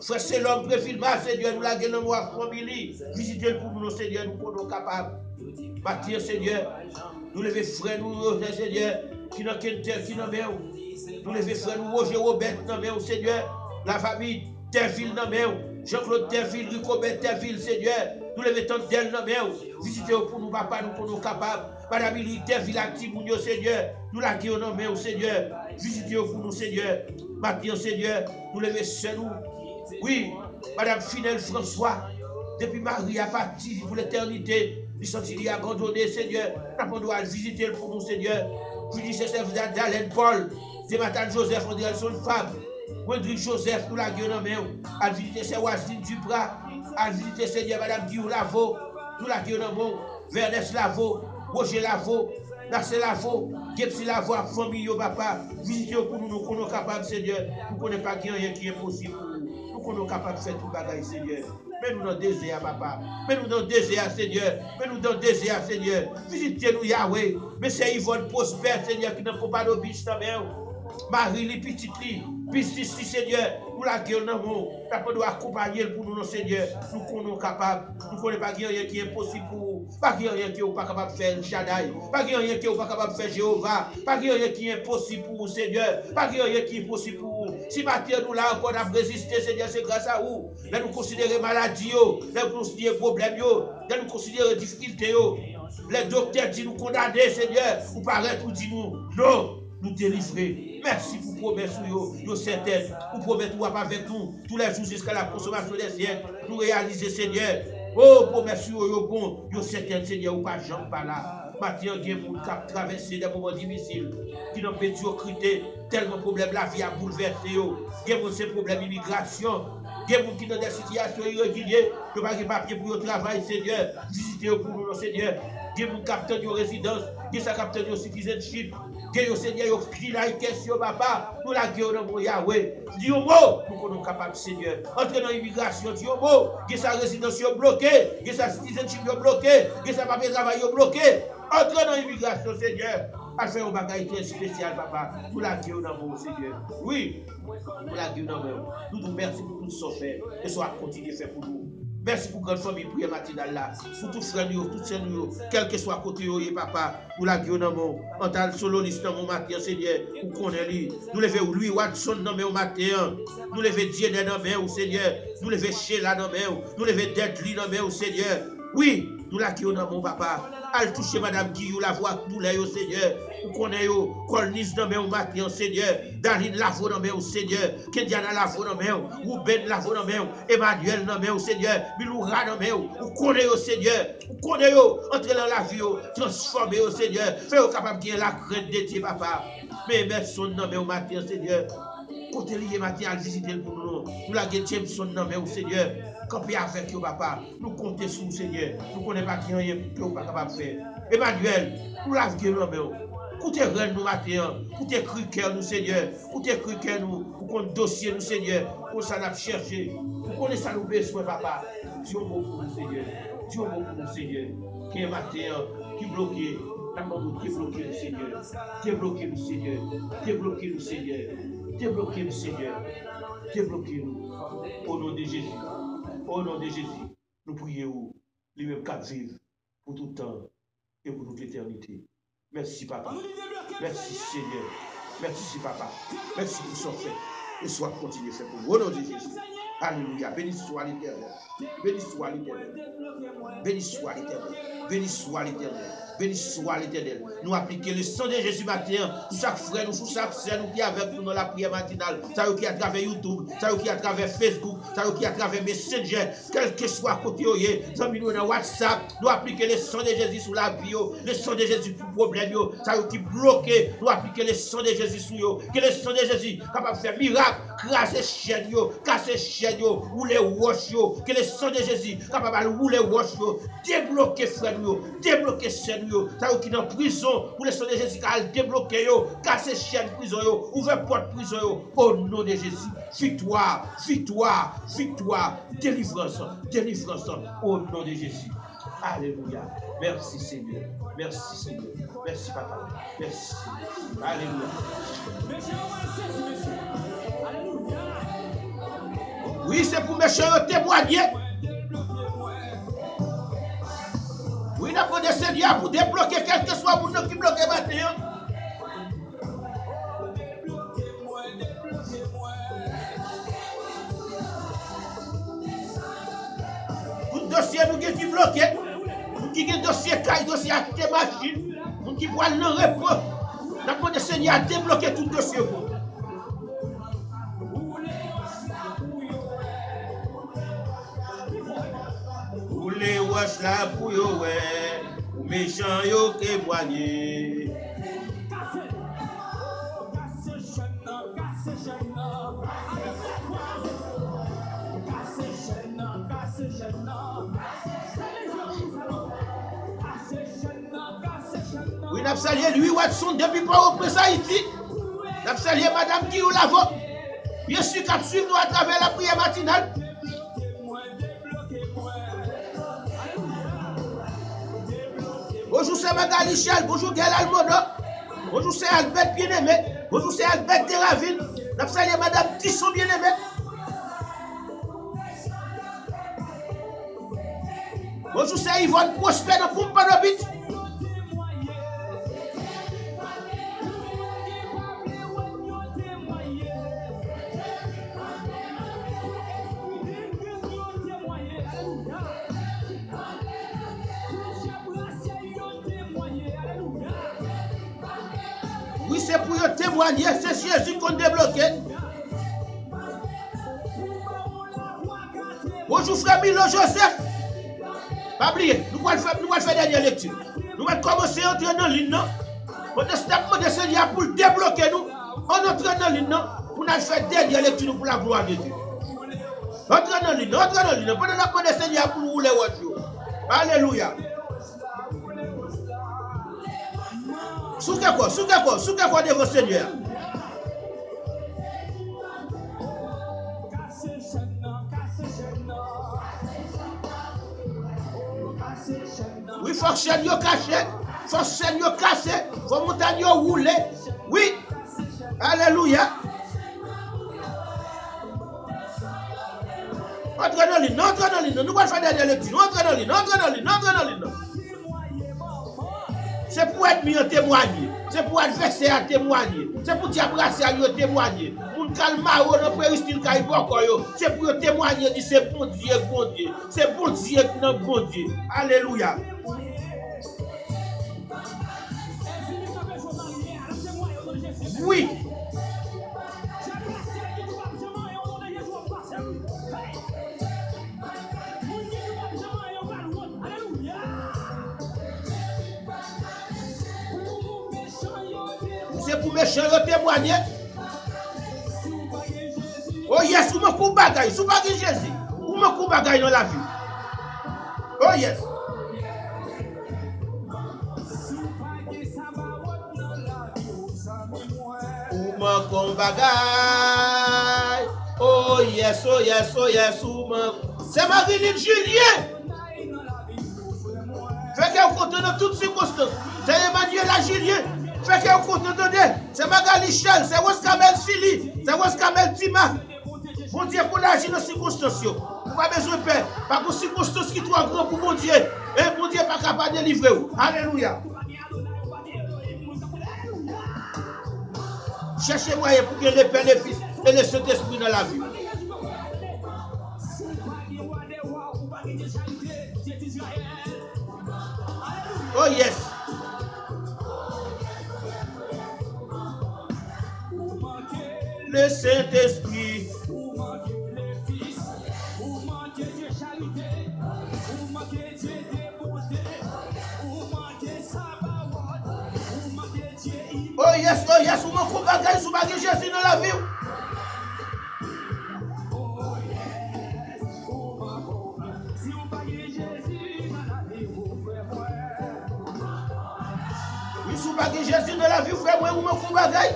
frère Selom Préfilma, Seigneur, nous la gueule dans la famille. Visitez pour nous, Seigneur, nous sommes capables. Bâtir, Seigneur. Nous levons frère, nous, Seigneur, qui n'ont qu'un tel, qui n'ont pas. Nous levons frère, nous, Roger Robert dans le Seigneur. La famille Terville dans le Jean-Claude Terville, Ricobert Terville, Seigneur. nous les mettons d'elle dans main. Visitez pour nous, papa, nous pour nous capables. Madame militaire, village, Mounio, Seigneur, nous la guérons dans main, Seigneur. Visitez pour nous, Seigneur. Maintenant, Seigneur, nous les mettons nous. Oui, Madame Finel François, depuis Marie a parti pour l'éternité, ils sont abandonnés, Seigneur. Nous doit visiter pour nous, Seigneur. Je dis, c'est d'Alain Paul, c'est Matane Joseph, on dirait son femme. Wendrick Joseph, nous la guérons dans main. À visiter, c'est Wazine Duprat. À visiter, Seigneur, Madame Guillaume Lavo, nous la guérons dans main. Vernès Lavo, Roger Lavo, Narcel Lavo, Gepsi Lavo, famille, papa. Visitez pour nous, nous sommes capables, Seigneur. Nous ne connaissons pas rien qui est possible pour nous. Nous sommes capables de faire tout le bagage, Seigneur. Mais nous dans le désert, papa. Mais nous dans le désert, Seigneur. Mais nous dans le désert, Seigneur. Visitez-nous, Yahweh. Mais c'est Yvonne Prosper, Seigneur, qui n'a pas de biche dans la main. Marie, les petites filles, Pistis, Seigneur, nous la gueule dans le monde. Nous devons accompagner pour nous, Seigneur. Nous sommes capables. Nous ne connaissons pas rien qui est impossible pour nous. Pas rien qui n'est pas capable de faire Shaddai. Pas rien qui n'est pas capable de faire Jéhovah. Pas rien qui est impossible pour nous, Seigneur. Pas rien qui est impossible pour nous. Si maintenant nous là encore nous résister, Seigneur, c'est grâce à vous. Là nous considérons maladie, là nous considérons problème, là nous considérons difficulté. Les docteurs disent nous condamner, Seigneur. Ou paraît ou dit nous non. Nous délivrer. Merci pour promesse yo certaine. Pour promettre avec nous tous les jours jusqu'à la consommation des siècles. Nous réaliser, Seigneur. Oh, promesse yo bon. Yo certaine, Seigneur, ou pas jamais pas là. Maintenant, il y a des gens qui traversé des moments difficiles, qui n'ont pas médiocrité, tellement de problèmes, la vie a bouleversé. Il y a des problèmes d'immigration. Il y a des gens qui sont dans des situations irrégulières, qui n'ont pas de papier pour le travail, Seigneur. Visitez pour nous, Seigneur. Il y a des gens qui ont une résidence, il y a des gens qui ont citizenship. Que le Seigneur crie la question, papa, nous la guérons dans mon Yahweh. Dis au mot, nous sommes capables, Seigneur. Entre dans l'immigration, dis au mot, que sa résidence est bloquée, que sa citizenship est bloquée, que sa papier de travail est bloqué. Entre dans l'immigration, Seigneur. À faire un bagage très spécial, papa. Nous la guérons dans mon Seigneur. Oui, nous la guérons dans mon. Nous nous merci pour tout ce qu'on fait. Et soit continuer à faire pour nous. Merci pour grande famille prière matinale là. Pour tous frères nous, toutes sœurs nous, quel que soit côté papa, nous la guérons dans mon. En tant que soloniste dans mon matin, Seigneur, pour qu'on ait lui. Nous levons Louis Watson dans mon matin. Nous levons Dieu dans mon Seigneur. Nous levons Sheila dans mon. Nous levons Deadly dans mon Seigneur. Oui, nous la guérons dans mon papa. Al toucher Madame Guillou, la voix nous l'a Seigneur. Nous connaissons Colnis dans mon matin, Seigneur. Daline Lavo dans mon Seigneur. Kediana Lavo dans mon. Ruben Lavo dans mon. Emmanuel dans mon Seigneur. Miloura dans mon. Nous connaissons Seigneur. Nous connaissons. Entrez dans la vie, transformez au Seigneur. Faites-vous capable de la crainte de Dieu, papa. Mais merci dans mon matin, Seigneur. Côté lié matin à visiter pour nous. Nous la Jameson dans mon Seigneur. Camper avec vous, papa. Nous comptons sur vous, Seigneur. Nous ne connaissons pas qui rien que vous ne pouvez pas capable de faire. Emmanuel, nous l'avons guéri, Coutez reine nous matin, coutez cru cœur nous, Seigneur. Coutez cru cœur nous, pour qu'on dossier nous, Seigneur. Pour ça nous chercher. Pour qu'on ça nous besoin, papa. Dieu bon pour nous, Seigneur. Dieu bon pour nous, Seigneur. Qui est matin, qui bloqué. Qui bloqué le Seigneur. Débloquez nous, Seigneur. Débloquez nous, Seigneur. Débloquez nous, Seigneur. Débloquez nous. Au nom de Jésus. Au nom de Jésus, nous prions, lui-même qu'à vivre pour tout temps et pour toute l'éternité. Merci, papa. Merci, Seigneur. Merci, papa. Merci pour son fait. Et soit continué faire pour vous. Au nom de Jésus. Alléluia. Béni soit l'Éternel. Béni soit l'Éternel. Béni soit l'Éternel. Béni soit l'Éternel. Béni soit l'Éternel. Nous appliquons le sang de Jésus matin. Pour chaque frère, nous, pour chaque sœur, nous qui est avec nous dans la prière matinale. Ça qui est à travers YouTube. Ça qui est à travers Facebook. Ça qui est à travers Messenger. Quel que soit côté, nous dans WhatsApp. Nous appliquons le sang de Jésus sur la vie. Le sang de Jésus pour problème. Ça qui est bloqué. Nous appliquons le sang de Jésus sur eux. Que le sang de Jésus capable de faire miracle. Craser chaîne, casser chaîne, rouler roche, que le sang de Jésus capable de rouler roche, débloquer frère, débloquer chaîne, ça qui dans prison, pour le sang de Jésus qui a débloqué, casser chaîne prison, ouvrir porte prison, au nom de Jésus. Victoire, victoire, victoire, délivrance, délivrance, au nom de Jésus. Alléluia. Merci Seigneur. Merci Seigneur. Merci Papa. Merci Seigneur. Alléluia. Oui, c'est pour mes chers témoigner. Oui, nous avons des Seigneur pour débloquer quel que soit pour nous qui bloquent maintenant. Pour dossier dossier nous qui bloqué, nous qui ont dossier caille, dossier acheter machine, nous qui pour aller dans le repos. Nous demandons Seigneur à débloquer tout dossier. Ou les wash là pour yo ouais, ou méchant yo témoigner. Oui, n'a salué lui Watson depuis pas au presse Haïti. N'a salué madame qui ou l'avo. Bien sûr qu'à suivre nous à travers la prière matinale. Bonjour c'est Magali Chal, bonjour Gaël Almodo. Bonjour c'est Albert bien-aimé. Bonjour c'est Albert Deraville. N'a salué madame Tisson bien-aimé. Bonjour c'est Yvonne Prosper de Poumpanobit. Oui, c'est pour témoigner, c'est Jésus qu'on débloqué. Bonjour frère Milo Joseph. Pas oublier, nous allons faire dernière lecture. Nous allons commencer à entrer dans l'île, non? On a Seigneur pour débloquer nous. On entre dans l'île, non? Pour nous faire dernière lecture pour la gloire de Dieu. Entre dans l'île, entre dans l'île. Pendant la demande Seigneur pour rouler votre jour. Alléluia. Souke quoi devant Seigneur. Oui, faut que chaîne yo caché, faut que chaîne yo cassé, faut que montagne yo roulé. Oui, alléluia. Entre dans l'île, nous allons faire des lectures. Entre dans l'île. C'est pour être mis en témoigner. C'est pour adverser à témoigner. C'est pour dire brasser à témoigner. Pour calmer au péristil Kaiboko. C'est pour témoigner de c'est bon Dieu, bon Dieu. C'est bon Dieu, non bon Dieu. Alléluia. Oui. C'est pour méchant témoigner. Oh yes, ou me coupe bagaille, sous bagaille Jésus. Ou me coupe bagaille dans la vie. Oh yes. Ou me coupe bagaille. Oh yes, ou me. C'est Marie-Lynn Julien. Fait qu'elle compte dans toutes circonstances. C'est Emmanuel Julien. Fait que vous comptez, c'est Magali Chel, c'est Oskamel Sili, c'est Oskamel Tima. Bon Dieu pour l'agir dans les circonstances. Vous n'avez pas besoin de paix. Pas de circonstances qui sont trop grandes pour mon Dieu. Et mon Dieu n'est pas capable de délivrer. Alléluia. Cherchez moyen pour que les pères, les fils et les Saint-Esprit dans la vie. Oh yes. Le Saint-Esprit. Oh yes, ou m'en bagaille sous bagaille Jésus dans la vie. Oui, sous bagaille Jésus dans la vie, frère, moi, ou m'en bagaille.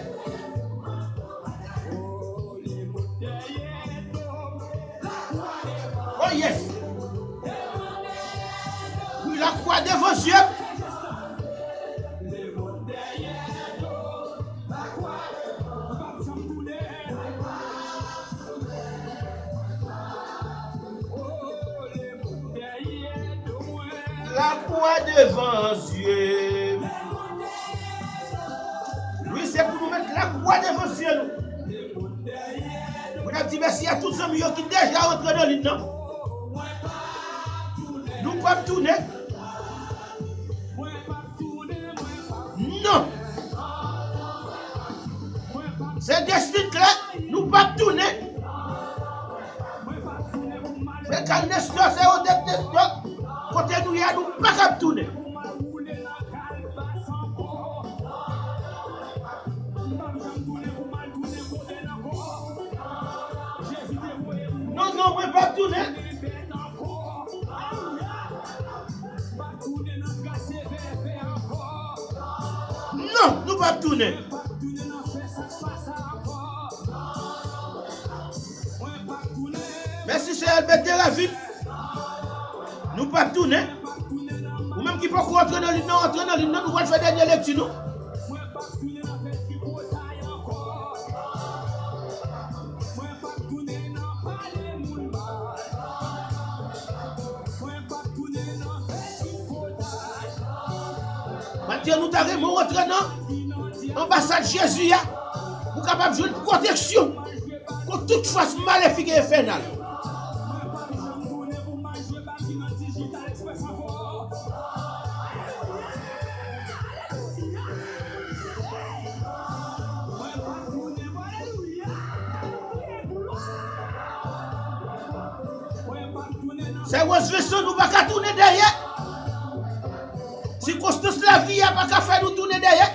Oh yes. Oui, la croix devant Dieu. La croix devant Dieu. Oui, c'est pour nous mettre la croix devant Dieu. On a dit merci à tous ceux qui sont déjà entrés dans l'île. nous pas tourner. Non. C'est destin clair, nous pas tourner. C'est quand Nestor, c'est au Nestor, côté nous y a, nous pas tourner. Non, non, on ne pas tourner. Non, nous pas tourner. Merci, c'est Albert de la ville. Nous pas tourner. Ou même qui peut rentrer dans l'île, nous allons faire dernière lecture. Maintenant, nous avons rentré dans l'ambassade Jésus pour capable de jouer une protection contre toute face maléfique et infernale. C'est Rose Vesson, nous ne pouvons pas tourner derrière. Si Constance la vie, n'a pas faire nous tourner derrière.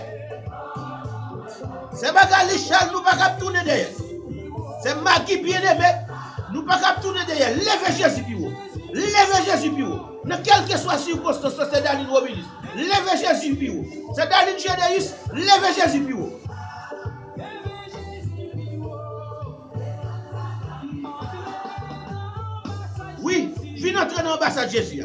C'est Magali Charles, nous ne pouvons pas tourner derrière. C'est Magui bien-aimé, nous ne pouvons pas tourner derrière. Levez Jésus plus haut. Levez Jésus plus haut. Dans quelle que soit circonstance, c'est Daline Robilis. Levez Jésus plus haut. C'est Daline Généus, levez Jésus plus haut. Oui, viens entrer dans l'ambassade Jésus.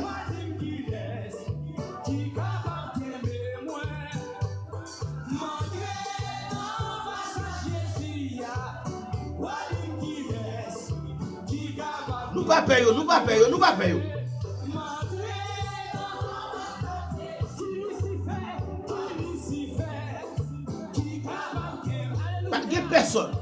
Nous pas payons, nous pas payons, nous pas payons. Pas de personne.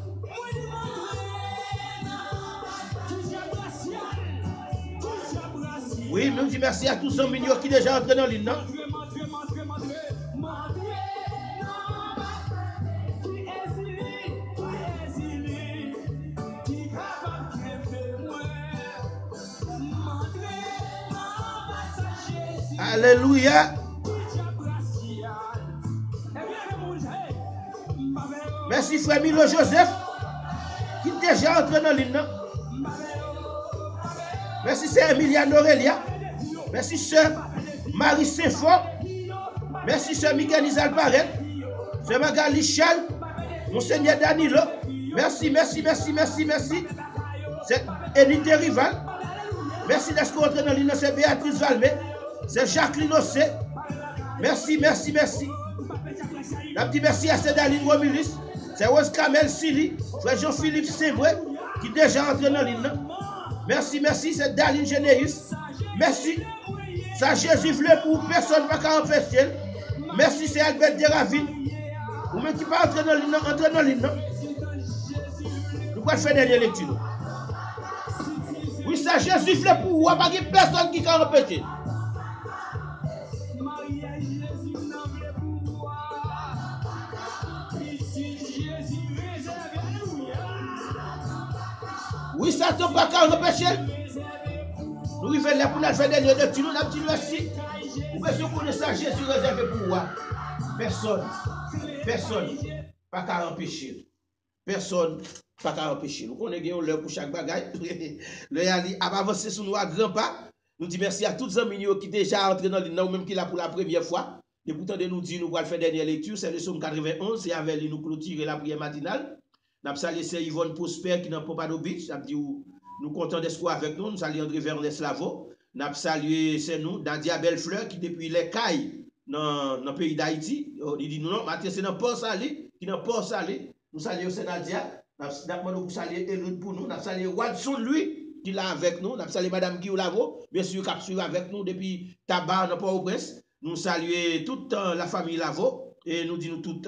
Oui, nous disons merci à tous ceux qui sont déjà entrés dans l'île. Alléluia. Merci frère Milo Joseph qui est déjà entré dans l'île. Merci sœur Emiliane Aurélia. Merci sœur Marie Saint-Fort. Merci sœur Miguel Isal Paret. Sœur Magali Charles. Monseigneur Danilo. Merci, merci, merci, merci, merci. C'est Enité Rival. Merci d'être entré dans l'île. C'est Béatrice Valmé. C'est Jacqueline Ossé. Merci, merci, merci. Je dis merci à Cédaline Romulis. C'est Rose Kamel Sili. Frère Jean-Philippe Sébré qui est déjà entré dans l'île. Merci, merci. C'est Daline Généus. Merci. Ça Jésus voulait pour personne ne va pas empêcher. Merci, c'est Albert Deraville. Ou même qui pas entrer dans l'île. Entrer dans l'île. Nous pouvons faire dernière lecture. Oui, ça Jésus voulait pour vous. Il n'y a pas personne qui va empêcher. Oui, ça ne peut pas empêcher. Nous arrivons là pour nous faire des lectures. Nous avons dit merci. Vous pouvez connaître ça, Jésus réservé pour moi. Personne. Personne. Pas qu'à empêcher. Personne. Pas qu'à empêcher. Nous connaissons l'heure pour chaque bagaille. Le Yali a avancé sur nous à grands pas. Nous disons merci à tous les amis qui déjà entrés dans l'île, ou même qui là pour la première fois. Et pourtant, de nous dire, nous allons faire dernière lecture. C'est le Somme 91. Et avec lui, nous clôturer la prière matinale. Nous saluons Yvonne Prosper qui n'a pas de Beach. Nous comptons d'espoir avec nous. Nous saluons André Vernet Lavo. Nous saluons c'est nous, Nadia Bellefleur qui depuis les cailles dans le pays d'Haïti. Il dit non, c'est dans Port Salé, qui dans Port Salé. Nous saluons Nadia. Nous saluons Elud pour nous. Nous saluons Watson lui qui est là avec nous. Nous saluons Madame Guillaume Lavo, bien sûr, qui suivi avec nous depuis Tabar dans Port-au-Prince. Nous saluons toute la famille Lavo et nous disons tout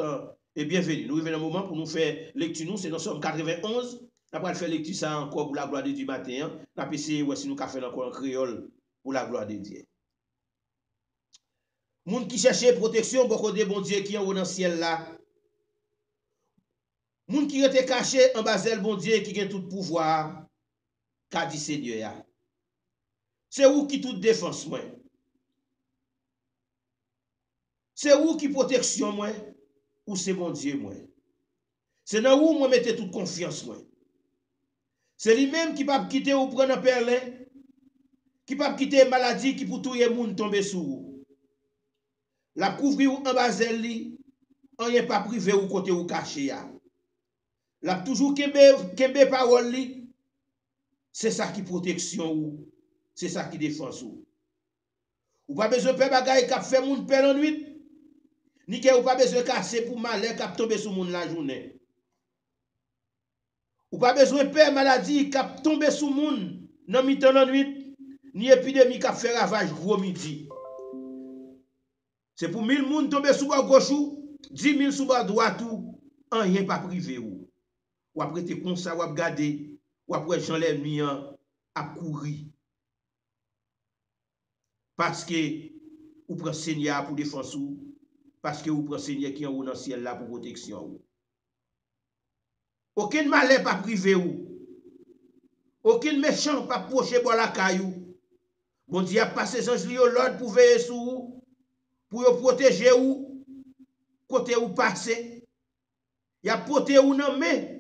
et bienvenue. Nous revenons un moment pour nous faire lecture. Nous, c'est dans Somme 91. Après faire lecture ça encore pour la gloire de Dieu matin. Nous avons essayé si nous avons fait encore en créole pour la gloire de Dieu. Moun qui cherche protection, beaucoup de bon Dieu qui en haut dans le ciel là. Moun qui était caché en bas d'elle, bon Dieu qui a tout pouvoir, qu'a dit Seigneur. C'est où qui toute défense moi. C'est où qui protection moi, ou c'est mon Dieu moi. C'est dans où moi mettez toute confiance moi. C'est lui-même qui pas quitter ou prendre un perlin, qui pas quitter maladie qui pour tout le monde tomber sous vous. La couvrir en bas d'elle li, rien pas privé ou côté ou caché ya. La toujours kembe parole li, c'est ça qui protection ou, c'est ça qui défense ou. Ou pas besoin de faire bagaille qui fait moun peur en nuit. Ni que ou pas besoin de casser pour malheur qui tomber sur moun la journée. Ou pas besoin de faire maladie qui tomber sur moun dans mi-temps en nuit, ni épidémie qui fait ravage gros midi. C'est pour 1000 moun tomber sous bord gauche ou 10 000 sous bord droite ou rien pas privé ou. Ou après te comme ça ou regarder ou après Jean l'ennemi a courir. Parce que ou prend Seigneur pour défense ou parce que ou prend Seigneur qui en haut dans le ciel là pour protection ou. Aucun malheur pas privé ou. Aucun méchant pas proche pour la caillou. Bon Dieu a passé sans lui l'ordre pour veiller sur vous, pour protéger ou côté ou passer. Il a porté ou nan main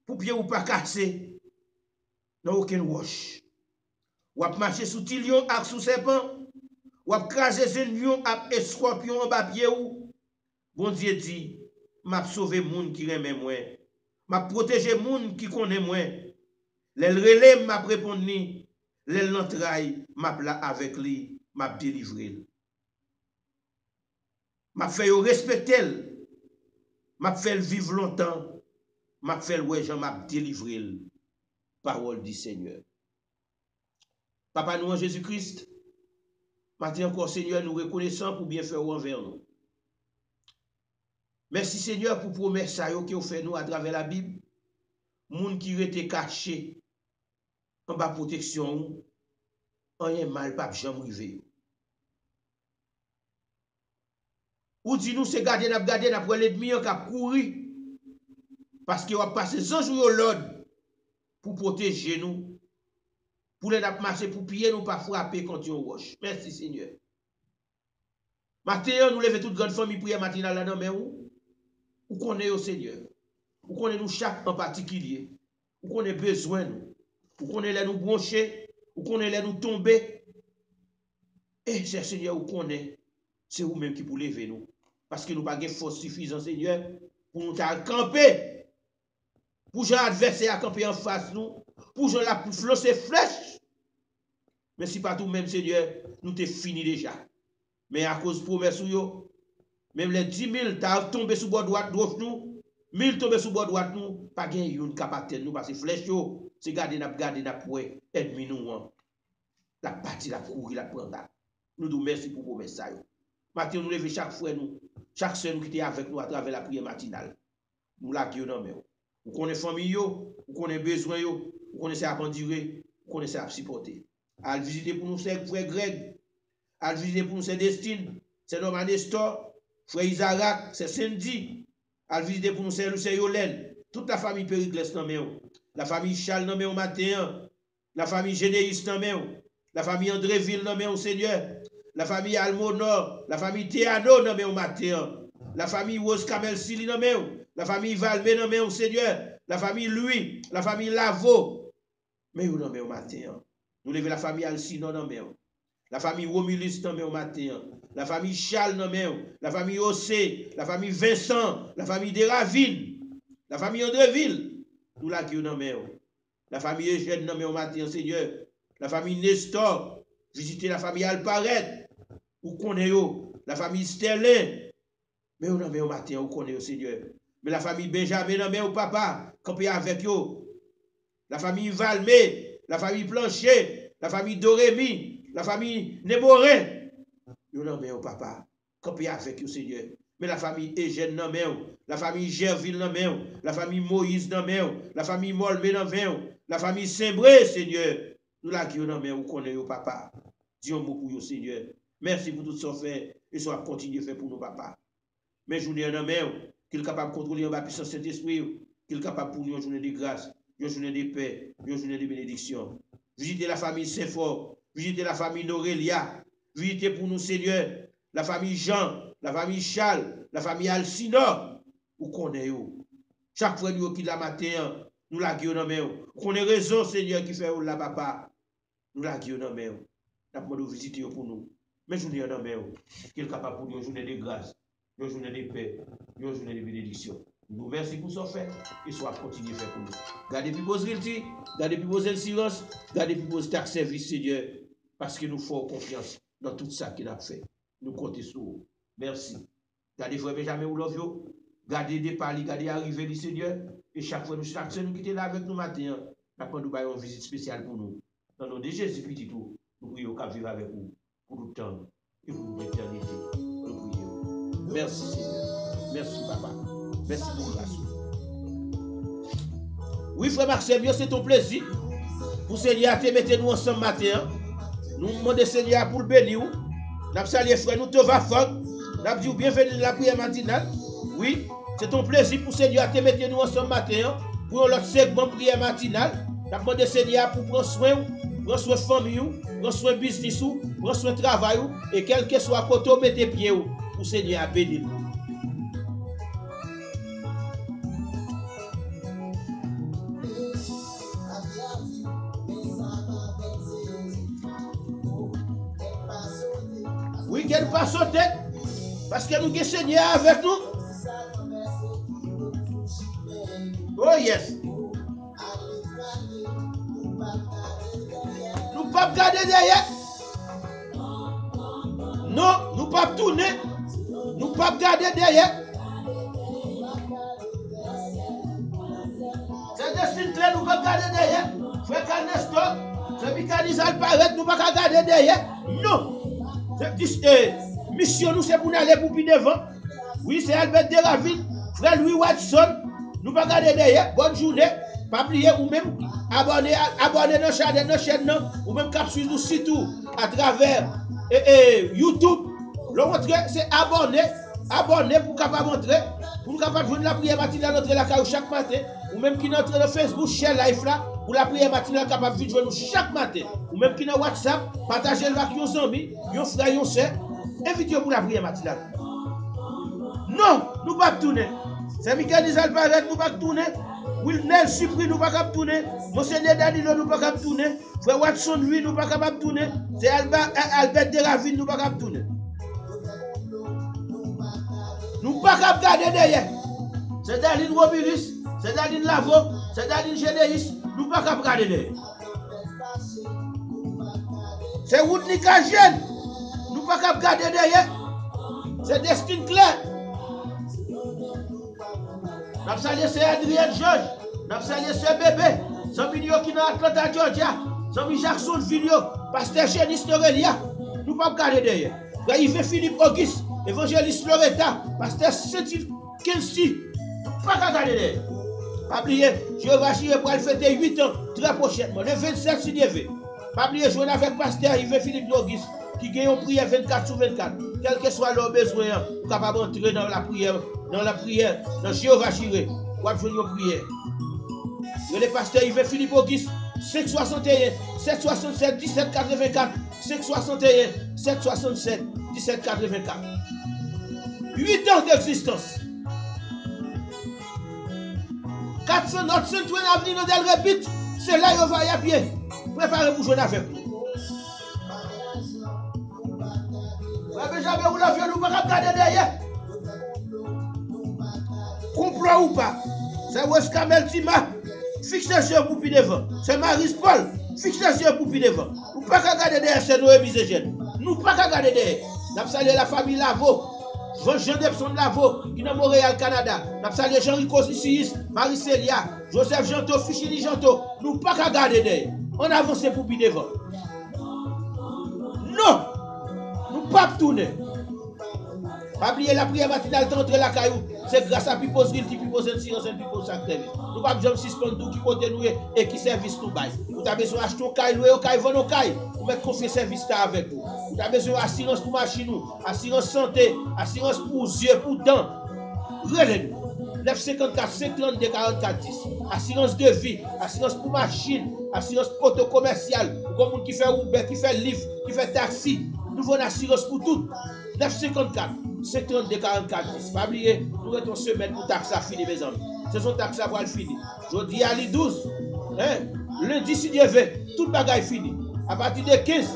pour pied ou pas casser. Dans aucun roche. Ou ap marcher sous tilion ak sous serpent, ou ap craser lion ak escorpion en bas pied ou. Bon Dieu dit, m'a sauvé moun qui remet moi, m'a protégé moun qui connaît moi. L'el relève m'a répondu, l'el l'entraille m'a là avec lui, m'a délivré. M'a fait respecter, m'a fait vivre longtemps, m'a fait ouais Jean m'a délivré. Parole du Seigneur. Papa nous en Jésus-Christ, matin encore Seigneur, nous reconnaissons pour bien faire envers nous. Merci Seigneur pour promesse que vous fait nous à travers la Bible. Moun qui était caché en bas protection, rien mal pas jamais arrivé. Ou dit nous c'est garder n'a l'ennemi qui a couru parce qu'il va passer 100 jours l'ordre pour protéger nous. Pour les marcher, pour piller, nous pas frapper quand on roche. Merci Seigneur. Matin, nous levons toute grande famille prière matinale là-dedans, mais où connaît au Seigneur. Où connaît nous chaque en particulier. Où connaît besoin nous. Où connaît les nous broncher. Où connaît les nous tomber. Et cher Seigneur, où connaît, c'est vous-même qui pour lever nous. Parce que nous n'avons pas de force suffisante, Seigneur, pour nous camper. Pour les adversaires à camper en face nous. Pour la lancer flèche. Mais si pas tout même, Seigneur, nous t'es fini déjà. Mais à cause de promesse, même les 10 000, t'as tombé sous bord droite nous, 1000 tombé sous bord droite nous, pas gain yon capable nous parce que flèche c'est garder n'a pour ennemi nous. La partie la courir la prendre. Nous nous merci pour promesse ça. Matin nous lever chaque fois nous, chaque soeur nous qui était avec nous à travers la prière matinale. Nous la gueule non mais. Vous connaissez famille vous connaissez besoin vous connaissez à endurer, vous connaissez à supporter. À visiter pour nous frère Greg, à visiter pour nous c'est Destine, c'est Norman Nestor, frère Isaac, c'est Cindy, à visiter pour nous c'est Yolène, toute la famille Périclès dans la famille Charles dans au matin, la famille Généis dans la famille Andréville dans Seigneur, la famille Almonor, la famille Théano dans au matin, la famille Rose Kamel Sili dans la famille Valmé dans Seigneur, la famille Louis, la famille Lavo, mais vous dans au matin. Nous levons la famille Alcino dans la famille Romulus dans au matin, la famille Charles dans la famille Ossé, la famille Vincent, la famille Deraville, la famille Andréville, nous la gueule dans la famille Eugène dans au matin, Seigneur, la famille Nestor, visiter la famille Alparet, ou connaît la famille Sterling, mais on a au matin, on connaît Seigneur. Mais la famille Benjamin dans au papa, campé avec eux, la famille Valmé, la famille Plancher, la famille Dorémy, la famille Néborin. Nous nommons au papa, campé avec eux, Seigneur. Mais la famille Eugène nommons, la famille Gerville nommons, la famille Moïse nommons, la famille Molmé nommons, la famille Saint-Bré, Seigneur. Nous la qui nommons, vous connaissez au papa. Dieu mot pour vous, Seigneur. Merci pour tout ce qu'on fait et ce qu'on continue à faire pour nos papas. Mais journée en main, qu'il est capable de contrôler en bas puissance Saint-Esprit, qu'il est capable pour nous une journée de grâce, une journée de paix, une journée de bénédiction. Visitez la famille Saint-Fort, visitez la famille Norelia, visitez pour nous, Seigneur, la famille Jean, la famille Charles, la famille Alcina, où qu'on est où. Chaque fois nous qui la matin, nous la guillons dans main. Qu'on ait raison, Seigneur, qui fait la papa, nous la guillons dans main. Nous avons visiter pour nous. Mais je dis dans main, qu'il est capable pour nous une journée de grâce, une journée de paix, une journée de bénédiction. Nous merci pour ce fait et soit continuer à faire pour nous. Gardez plus poser le tir, gardez plus poser le silence, gardez plus poser ta service, Seigneur, parce que nous faisons confiance dans tout ça qu'il a fait. Nous comptons sur vous. Merci. Gardez frère Benjamin ou Lovio, gardez des palis, gardez arriver du Seigneur, et chaque fois nous qui est là avec nous matin, nous avons une visite spéciale pour nous. Dans le nom de Jésus, petit tout, nous prions qu'à vivre avec vous pour tout le temps et pour l'éternité. Nous prions. Merci Seigneur. Merci Papa. Merci pour grâce. Oui, frère Marcel, c'est ton plaisir. Pour Seigneur, te mettez nous ensemble matin. Nous demandons Seigneur pour le bénir. Nous saluons frère, nous te va fort. Nous disons bienvenue dans la prière matinale. Oui, c'est ton plaisir pour Seigneur, te mettez nous ensemble matin. Pour l'autre segment prière matinale. Nous demandons Seigneur pour prendre soin de famille, prendre soin de business, prendre soin de travail. Et quel que soit côté, mettez pied pour Seigneur bénir. Oui, qu'elle pas sauter, parce que nous avons Seigneur avec nous. Oh yes. Nous ne pouvons pas garder derrière. Non, nous ne pouvons pas tourner. Nous ne pouvons pas garder derrière. C'est destin clair, nous ne pouvons pas garder derrière. Frère Canestor, c'est mécanisme à paraître, nous ne pouvons pas garder derrière. Non. Mission nous c'est pour aller pour plus devant. Oui, c'est Albert Deraville, frère Louis Watson. Nous pas garder derrière. Bonne journée. Pas oublier ou même abonner nos chaînes ou même capsuler nous surtout à travers YouTube. Le montrer c'est abonner pour capable montrer pour nous capable joindre la prière matinale notre la caille chaque matin ou même qui notre Facebook share live là pour la prière matinale capable de joindre chaque matin ou même qui dans WhatsApp partager avec vos amis, vos frères, vos sœurs, invitez pour la prière matinale. Non, nous pas tourner. C'est Michael Alvarez, nous pas tourner. Wilnel Supri, nous pas tourner. Monseigneur Danilo, nous pas tourner. Frère Watson, lui, nous pas tourner. C'est Albert Deraville, nous pas tourner. Nous pas garder derrière. C'est Daline Robilis, c'est Daline Lavo, c'est Daline Généis, nous pas garder derrière. C'est Woodney Kajen, nous pas garder derrière. C'est Destin Claire. Nous saluons c'est Adrien George, nous saluons c'est bébé, Zami qui dans Atlanta, Georgia, Zami Jackson Vilio, Pasteur Chénis Norelia, nous pas garder derrière. Yves Philippe Auguste, Évangéliste Loretta, Pasteur Saint-Yves Kensi, pas garder derrière. Pas oublier, Jéhovah Jireh pour fêter 8 ans très prochainement, le 27 juillet. Pas oublier, jouer avec Pasteur Yves Philippe Auguste, qui gagne une prière 24 sur 24, quel que soit leur besoin, pour capable entrer dans la prière, dans Jéhovah Jireh, pour faire une prière. Le pasteur Yves Philippe Auguste, 561 767 1784, 561 767 1784. 8 ans d'existence. 400 notre Saint-Ouen avenue Nodel Répite, c'est là où on va y à pied. Préparez-vous jouer avec nous. Jamais vous l'avez, nous ne pouvons pas garder derrière. Complot ou pas, c'est Weskamel Tima, fixe les yeux pour plus devant. C'est Maris Paul, fixe les yeux pour plus devant. Nous ne pouvons pas garder derrière, c'est Noé Miségène. Nous ne pouvons pas garder derrière. Nous avons salué la famille Lavo, Jean Debson Lavo, qui est à Montréal, Canada. Nous avons salué Jean-Rico Sissis, Marie-Célia, Joseph Janto, Fichini Janto. Nous ne pouvons pas garder derrière. On avance pour plus devant. Non! Nous ne pouvons pas tourner. Pas oublier la prière matinale d'entrer la caillou. C'est grâce à Pipo Zril qui Pipo Zensir, c'est Pipo Sacré. Nous ne pouvons pas suspendre tout qui côté nous et qui service nous baille. Vous avez besoin d'acheter un caillou et un caillou, vendre un caillou. pour mettre confier service avec vous. Vous avez besoin d'assurance pour machine, assurance santé, assurance pour yeux, pour dents. Relève-nous. 954 532 44 10. Assurance de vie, assurance pour machine, assurance auto commercial, comme monde qui fait Uber, qui fait Lyft, qui fait taxi. Nous avons une assurance pour tout. 954 532 44 10. Pas oublier, nous avons une semaine pour taxe à finir, mes amis. C'est son taxe à voir fini. Je dis à 12. Lundi, si Dieu veut, toute bagaille fini. À partir de 15,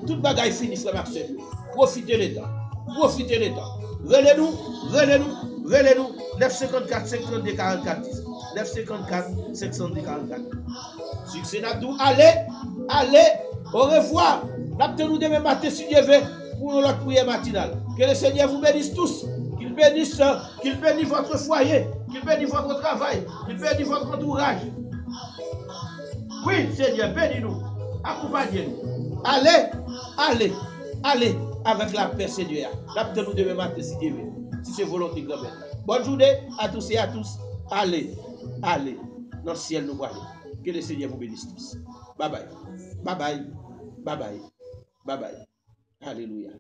toute bagaille fini, frère Marcel. Profitez le temps. Profitez le temps. Relez-nous, relez-nous, relez-nous. 954 532 44 10. 954 532 44. Succès Nabdou, allez, allez, au revoir. Nous demain matin si Dieu veut pour notre prière matinale. Que le Seigneur vous bénisse tous. Qu'il bénisse votre foyer, qu'il bénisse votre travail, qu'il bénisse votre entourage. Oui, Seigneur, bénis-nous, accompagnez-nous. Allez, allez, allez avec la paix, Seigneur. Nous demain matin si Dieu veut, si c'est volonté grand-mère. Bonne journée à tous et à tous. Allez, allez, dans le ciel nous voyons. Que le Seigneur vous bénisse tous. Bye bye, bye bye, bye bye, bye bye. Alléluia.